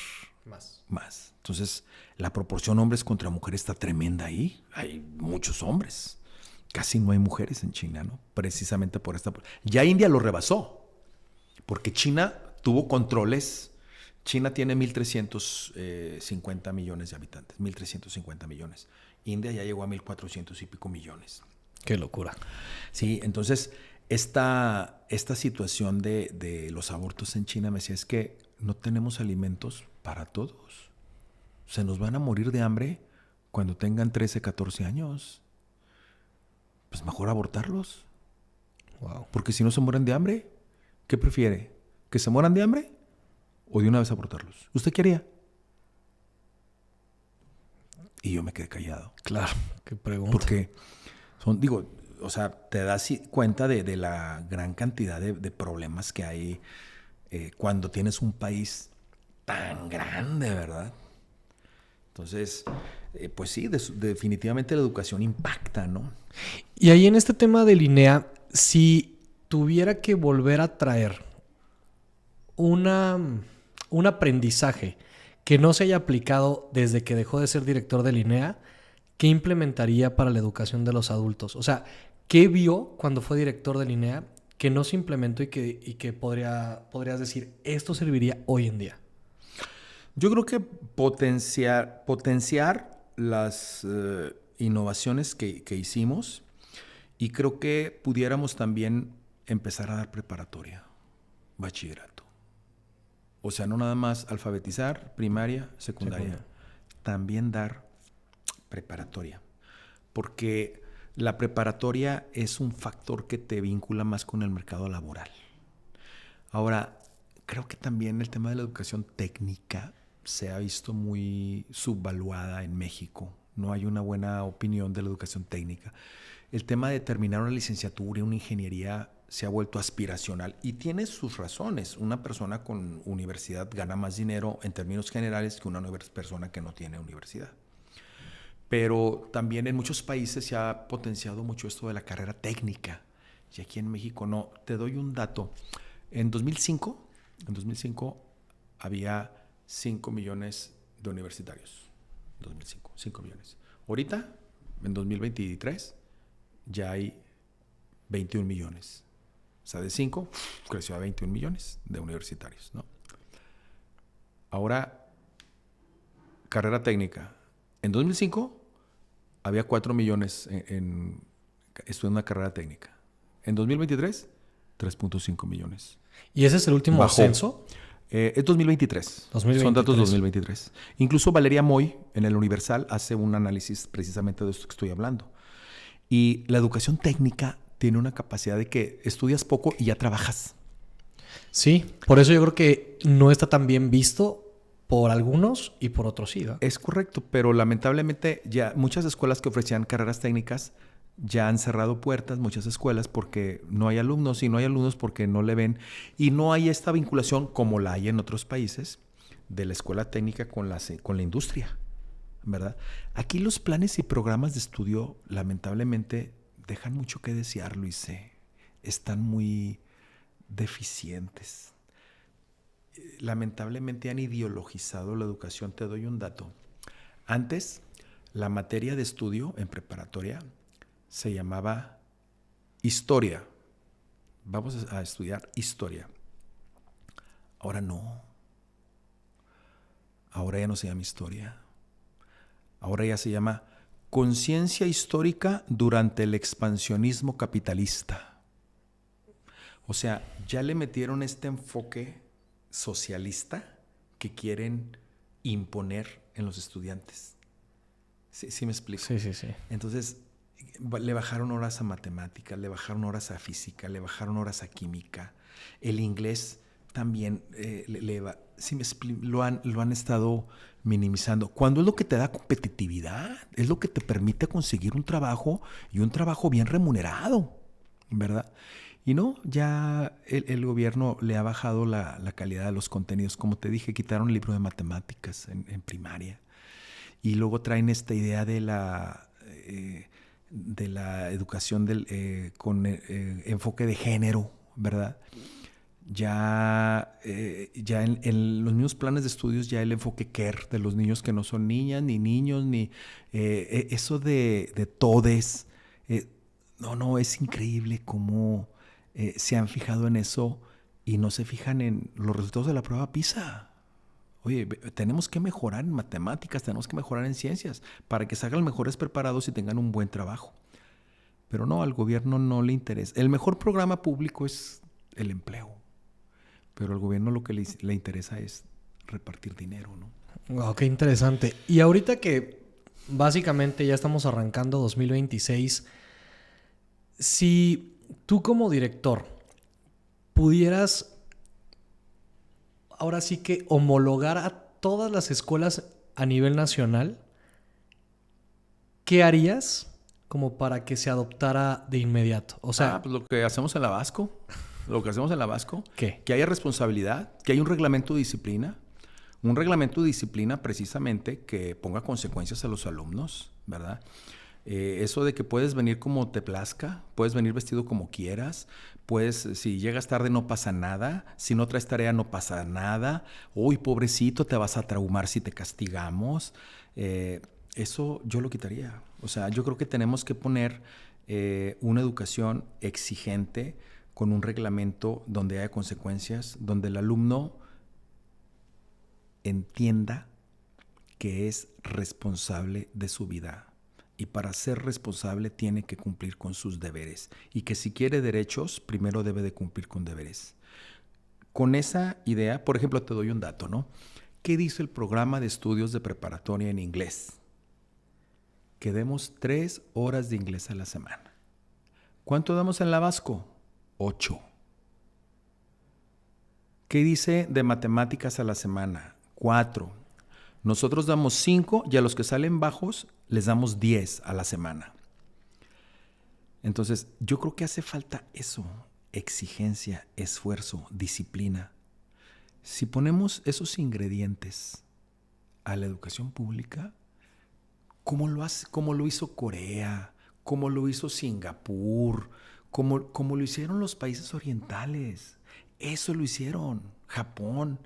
más. Entonces, la proporción hombres contra mujeres está tremenda ahí. Hay muchos hombres. Casi no hay mujeres en China, ¿no? Precisamente por esta... Ya India lo rebasó. Porque China tuvo controles. China tiene 1,350 millones de habitantes. 1,350 millones. India ya llegó a 1,400 y pico millones. Qué locura. Sí, entonces... Esta situación de los abortos en China me decía, es que no tenemos alimentos para todos. Se nos van a morir de hambre cuando tengan 13, 14 años. Pues mejor abortarlos. Wow. Porque si no se mueren de hambre, ¿qué prefiere? ¿Que se mueran de hambre o de una vez abortarlos? ¿Usted qué haría? Y yo me quedé callado. Claro, qué pregunta. Porque o sea, te das cuenta de la gran cantidad de problemas que hay cuando tienes un país tan grande, ¿verdad? Entonces, pues sí, definitivamente la educación impacta, ¿no? Y ahí en este tema del INEA, si tuviera que volver a traer un aprendizaje que no se haya aplicado desde que dejó de ser director del INEA, ¿qué implementaría para la educación de los adultos? O sea, ¿qué vio cuando fue director del INEA que no se implementó y que podrías decir, esto serviría hoy en día? Yo creo que potenciar las innovaciones que hicimos y creo que pudiéramos también empezar a dar preparatoria, bachillerato. O sea, no nada más alfabetizar, primaria, secundaria, también dar preparatoria. Porque la preparatoria es un factor que te vincula más con el mercado laboral. Ahora, creo que también el tema de la educación técnica se ha visto muy subvaluada en México. No hay una buena opinión de la educación técnica. El tema de terminar una licenciatura y una ingeniería se ha vuelto aspiracional y tiene sus razones. Una persona con universidad gana más dinero en términos generales que una persona que no tiene universidad. Pero también en muchos países se ha potenciado mucho esto de la carrera técnica y aquí en México no. Te doy un dato. En 2005 había 5 millones de universitarios. 2005, 5 millones. Ahorita, en 2023, ya hay 21 millones. O sea, de 5 creció a 21 millones de universitarios, ¿no? Ahora, carrera técnica. En 2005 había 4 millones estudiando una carrera técnica. En 2023, 3.5 millones. ¿Y ese es el último censo? Es 2023. Son datos 2023. Incluso Valeria Moy, en el Universal, hace un análisis precisamente de esto que estoy hablando. Y la educación técnica tiene una capacidad de que estudias poco y ya trabajas. Sí, por eso yo creo que no está tan bien visto por algunos y por otros sí, ¿no? Es correcto, pero lamentablemente ya muchas escuelas que ofrecían carreras técnicas ya han cerrado puertas, muchas escuelas, porque no hay alumnos y no hay alumnos porque no le ven. Y no hay esta vinculación como la hay en otros países de la escuela técnica con la industria, ¿verdad? Aquí los planes y programas de estudio lamentablemente dejan mucho que desear, Luis. Están muy deficientes. Lamentablemente han ideologizado la educación. Te doy un dato. Antes, la materia de estudio en preparatoria se llamaba historia. Vamos a estudiar historia. Ahora no. Ahora ya no se llama historia. Ahora ya se llama conciencia histórica durante el expansionismo capitalista. O sea, ya le metieron este enfoque socialista que quieren imponer en los estudiantes. ¿Sí me explico? Sí. Entonces, le bajaron horas a matemáticas, le bajaron horas a física, le bajaron horas a química. El inglés también lo han estado minimizando. Cuando es lo que te da competitividad, es lo que te permite conseguir un trabajo y un trabajo bien remunerado, ¿verdad? Y no, ya el gobierno le ha bajado la calidad de los contenidos. Como te dije, quitaron el libro de matemáticas en primaria. Y luego traen esta idea de la educación con enfoque de género, ¿verdad? Ya en los mismos planes de estudios ya el enfoque care de los niños que no son niñas, ni niños, ni eso de todes. No, es increíble cómo se han fijado en eso y no se fijan en los resultados de la prueba PISA. Oye, tenemos que mejorar en matemáticas, tenemos que mejorar en ciencias para que salgan mejores preparados y tengan un buen trabajo. Pero no, al gobierno no le interesa. El mejor programa público es el empleo, pero al gobierno lo que le interesa es repartir dinero, ¿no? Wow, qué interesante. Y ahorita que básicamente ya estamos arrancando 2026, si tú como director pudieras ahora sí que homologar a todas las escuelas a nivel nacional, ¿qué harías como para que se adoptara de inmediato? O sea, pues lo que hacemos en la Vasco. ¿Qué? Que haya responsabilidad, que haya un reglamento de disciplina. Un reglamento de disciplina precisamente que ponga consecuencias a los alumnos, ¿verdad? Eso de que puedes venir como te plazca, puedes venir vestido como quieras, si llegas tarde no pasa nada, si no traes tarea no pasa nada, uy, pobrecito, te vas a traumar si te castigamos. Eso yo lo quitaría. O sea, yo creo que tenemos que poner una educación exigente con un reglamento donde haya consecuencias, donde el alumno entienda que es responsable de su vida. Y para ser responsable tiene que cumplir con sus deberes. Y que si quiere derechos, primero debe de cumplir con deberes. Con esa idea, por ejemplo, te doy un dato, ¿no? ¿Qué dice el programa de estudios de preparatoria en inglés? Que demos 3 horas de inglés a la semana. ¿Cuánto damos en la Vasco? 8. ¿Qué dice de matemáticas a la semana? 4. Nosotros damos 5 y a los que salen bajos les damos 10 a la semana. Entonces, yo creo que hace falta eso, exigencia, esfuerzo, disciplina. Si ponemos esos ingredientes a la educación pública, como lo hizo Corea, como lo hizo Singapur, como lo hicieron los países orientales, eso lo hicieron. Japón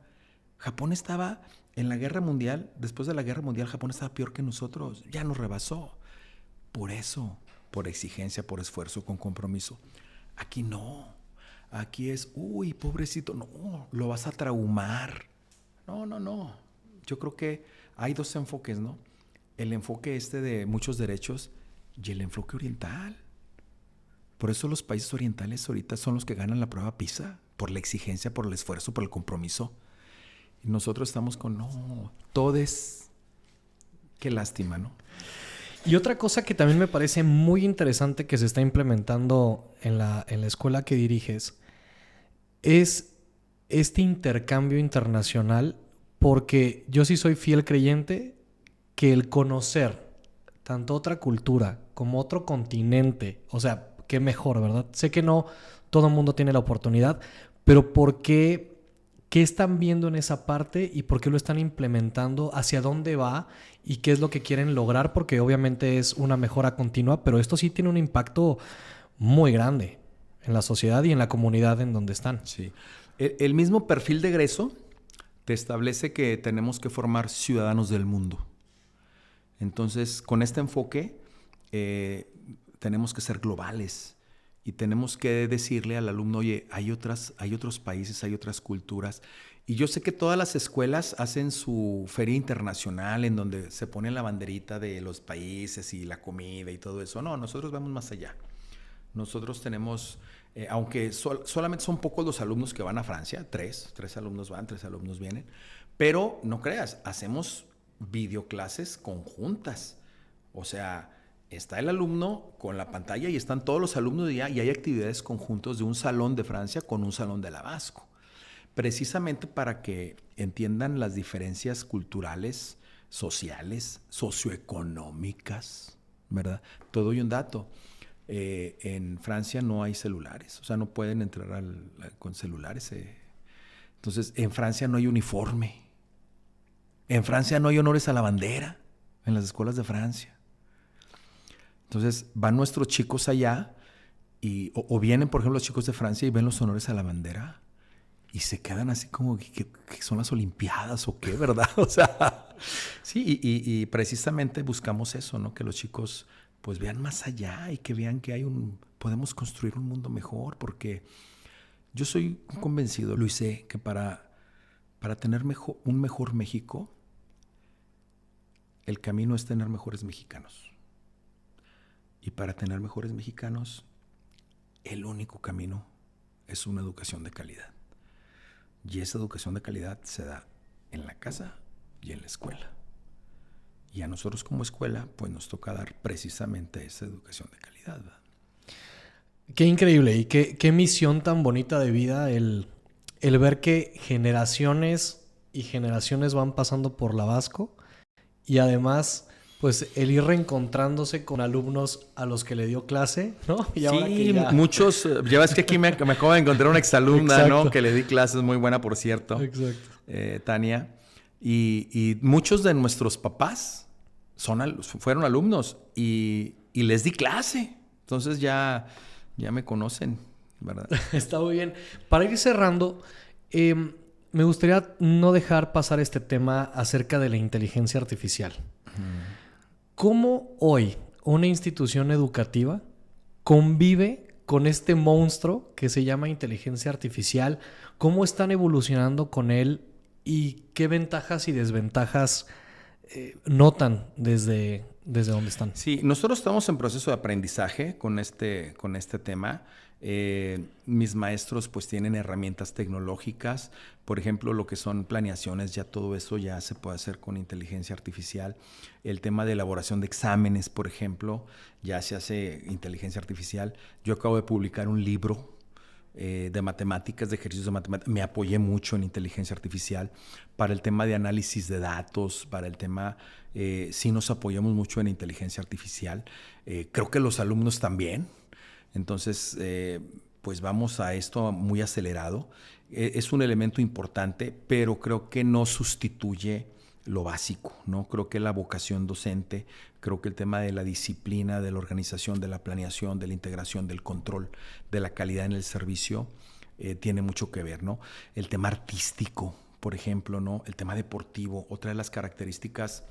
estaba en la guerra mundial, después de la guerra mundial, Japón estaba peor que nosotros, ya nos rebasó. Por eso, por exigencia, por esfuerzo, con compromiso. Aquí no. Aquí es, uy, pobrecito, no, lo vas a traumar. No. Yo creo que hay 2 enfoques, ¿no? El enfoque de muchos derechos y el enfoque oriental. Por eso los países orientales ahorita son los que ganan la prueba PISA, por la exigencia, por el esfuerzo, por el compromiso. Y nosotros estamos con, no, todes. Qué lástima, ¿no? Y otra cosa que también me parece muy interesante que se está implementando en la escuela que diriges es este intercambio internacional, porque yo sí soy fiel creyente que el conocer tanto otra cultura como otro continente, o sea, qué mejor, ¿verdad? Sé que no todo el mundo tiene la oportunidad, pero ¿por qué? ¿Qué están viendo en esa parte y por qué lo están implementando? ¿Hacia dónde va? ¿Y qué es lo que quieren lograr? Porque obviamente es una mejora continua, pero esto sí tiene un impacto muy grande en la sociedad y en la comunidad en donde están. Sí. El mismo perfil de egreso te establece que tenemos que formar ciudadanos del mundo. Entonces, con este enfoque, tenemos que ser globales. Y tenemos que decirle al alumno, oye, hay otros países, hay otras culturas. Y yo sé que todas las escuelas hacen su feria internacional en donde se pone la banderita de los países y la comida y todo eso. No, nosotros vamos más allá. Nosotros tenemos, aunque solamente son pocos los alumnos que van a Francia, 3 alumnos van, 3 alumnos vienen, pero no creas, hacemos videoclases conjuntas. O sea, está el alumno con la pantalla y están todos los alumnos de allá y hay actividades conjuntos de un salón de Francia con un salón de la Vasco. Precisamente para que entiendan las diferencias culturales, sociales, socioeconómicas, ¿verdad? Te doy un dato. En Francia no hay celulares, o sea, no pueden entrar con celulares. Entonces, en Francia no hay uniforme. En Francia no hay honores a la bandera en las escuelas de Francia. Entonces van nuestros chicos allá o vienen, por ejemplo, los chicos de Francia y ven los honores a la bandera y se quedan así como que son las Olimpiadas o qué, ¿verdad? O sea, sí, y precisamente buscamos eso, ¿no? Que los chicos pues vean más allá y que vean que podemos construir un mundo mejor, porque yo soy convencido, Luis, que para tener un mejor México, el camino es tener mejores mexicanos. Y para tener mejores mexicanos, el único camino es una educación de calidad. Y esa educación de calidad se da en la casa y en la escuela. Y a nosotros como escuela, pues nos toca dar precisamente esa educación de calidad, ¿verdad? Qué increíble y qué misión tan bonita de vida el ver que generaciones y generaciones van pasando por la Vasco y además pues el ir reencontrándose con alumnos a los que le dio clase, ¿no? Y ahora sí, que ya... muchos. Ya ves que aquí me acabo de encontrar una exalumna, ¿no? Que le di clases, muy buena, por cierto. Exacto. Tania. Y muchos de nuestros papás fueron alumnos y les di clase. Entonces ya me conocen, ¿verdad? Está muy bien. Para ir cerrando, me gustaría no dejar pasar este tema acerca de la inteligencia artificial. ¿Cómo hoy una institución educativa convive con este monstruo que se llama inteligencia artificial? ¿Cómo están evolucionando con él? ¿Y qué ventajas y desventajas notan desde donde están? Sí, nosotros estamos en proceso de aprendizaje con este tema. Mis maestros pues tienen herramientas tecnológicas, por ejemplo, lo que son planeaciones, ya todo eso ya se puede hacer con inteligencia artificial. El tema de elaboración de exámenes, por ejemplo, ya se hace inteligencia artificial. Yo acabo de publicar un libro de matemáticas, de ejercicios de matemáticas. Me apoyé mucho en inteligencia artificial para el tema de análisis de datos, para el tema, sí nos apoyamos mucho en inteligencia artificial. Creo que los alumnos también. Entonces, pues vamos a esto muy acelerado. Es un elemento importante, pero creo que no sustituye lo básico, ¿no? Creo que la vocación docente, creo que el tema de la disciplina, de la organización, de la planeación, de la integración, del control, de la calidad en el servicio, tiene mucho que ver, ¿no? El tema artístico, por ejemplo, ¿no? El tema deportivo, otra de las características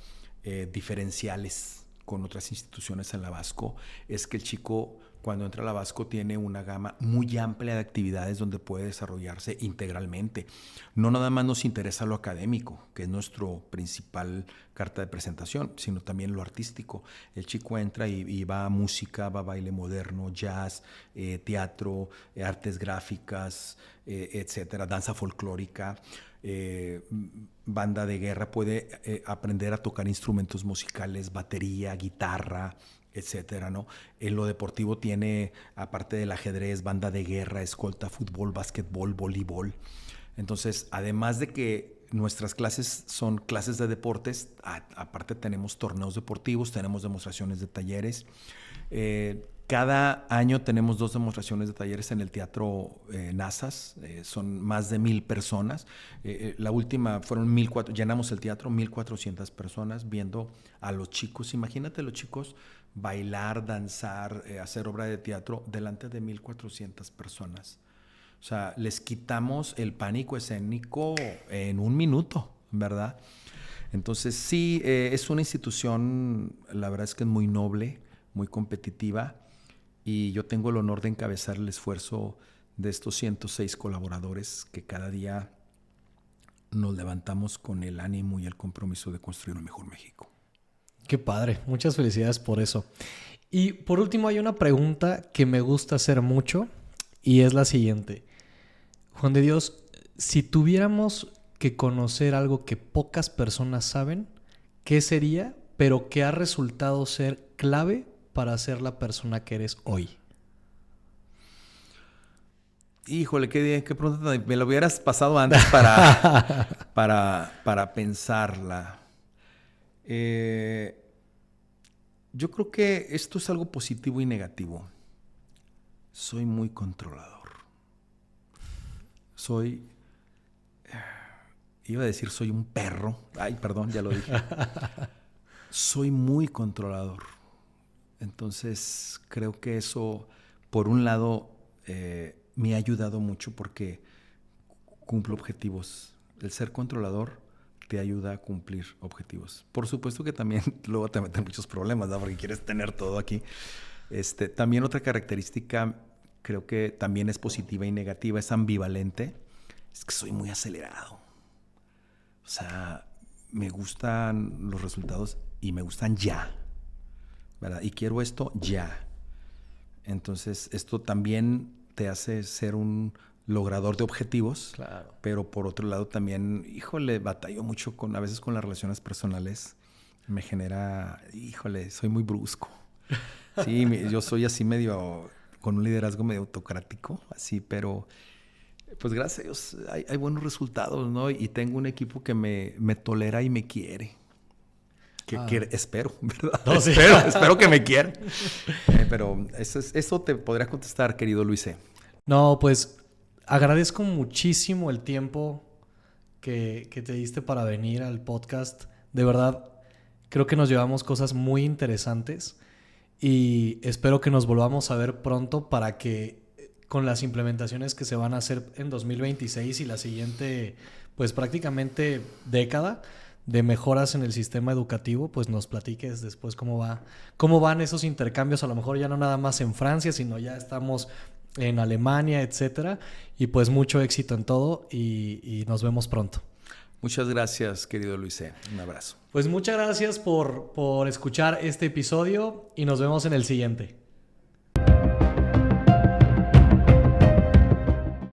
diferenciales con otras instituciones en la Vasco es que el chico, cuando entra a la Vasco, tiene una gama muy amplia de actividades donde puede desarrollarse integralmente. No nada más nos interesa lo académico, que es nuestro principal carta de presentación, sino también lo artístico. El chico entra y va a música, va a baile moderno, jazz, teatro, artes gráficas, etcétera, danza folclórica. Banda de guerra, puede aprender a tocar instrumentos musicales, batería, guitarra, etcétera, ¿no? En lo deportivo tiene, aparte del ajedrez, banda de guerra, escolta, fútbol, básquetbol, voleibol. Entonces, además de que nuestras clases son clases de deportes, aparte tenemos torneos deportivos, tenemos demostraciones de talleres. Cada año tenemos 2 demostraciones de talleres en el Teatro Nazas, son más de 1,000 personas. La última fueron 1,400, llenamos el teatro, 1,400 personas viendo a los chicos. Imagínate los chicos bailar, danzar, hacer obra de teatro delante de 1,400 personas. O sea, les quitamos el pánico escénico en 1 minuto, ¿verdad? Entonces sí, es una institución, la verdad es que es muy noble, muy competitiva. Y yo tengo el honor de encabezar el esfuerzo de estos 106 colaboradores que cada día nos levantamos con el ánimo y el compromiso de construir un mejor México. Qué padre, muchas felicidades por eso. Y por último hay una pregunta que me gusta hacer mucho y es la siguiente. Juan de Dios, si tuviéramos que conocer algo que pocas personas saben, ¿qué sería, pero que ha resultado ser clave para ser la persona que eres hoy? Híjole, qué pregunta. Me lo hubieras pasado antes para pensarla. Yo creo que esto es algo positivo y negativo. Soy muy controlador. Iba a decir soy un perro. Ay, perdón, ya lo dije. Soy muy controlador. Entonces, creo que eso, por un lado, me ha ayudado mucho porque cumplo objetivos. El ser controlador te ayuda a cumplir objetivos. Por supuesto que también luego te meten muchos problemas, ¿no? Porque quieres tener todo aquí. También otra característica, creo que también es positiva y negativa, es ambivalente, es que soy muy acelerado. O sea, me gustan los resultados y me gustan ya, ¿verdad? Y quiero esto ya. Entonces, esto también te hace ser un logrador de objetivos, claro. Pero por otro lado también, híjole, batallo mucho a veces con las relaciones personales. Me genera, híjole, soy muy brusco. Sí, yo soy así medio, con un liderazgo medio autocrático, así, pero pues gracias a Dios hay buenos resultados, ¿no? Y tengo un equipo que me tolera y me quiere. Que espero, ¿verdad? No, sí. espero que me quieran. Pero eso te podría contestar, querido Luise. No, pues agradezco muchísimo el tiempo que te diste para venir al podcast. De verdad, creo que nos llevamos cosas muy interesantes y espero que nos volvamos a ver pronto para que con las implementaciones que se van a hacer en 2026 y la siguiente, pues prácticamente década de mejoras en el sistema educativo, pues nos platiques después cómo van esos intercambios, a lo mejor ya no nada más en Francia, sino ya estamos en Alemania, etcétera, y pues mucho éxito en todo y nos vemos pronto. Muchas gracias, querido Luisé. Un abrazo. Pues muchas gracias por escuchar este episodio y nos vemos en el siguiente.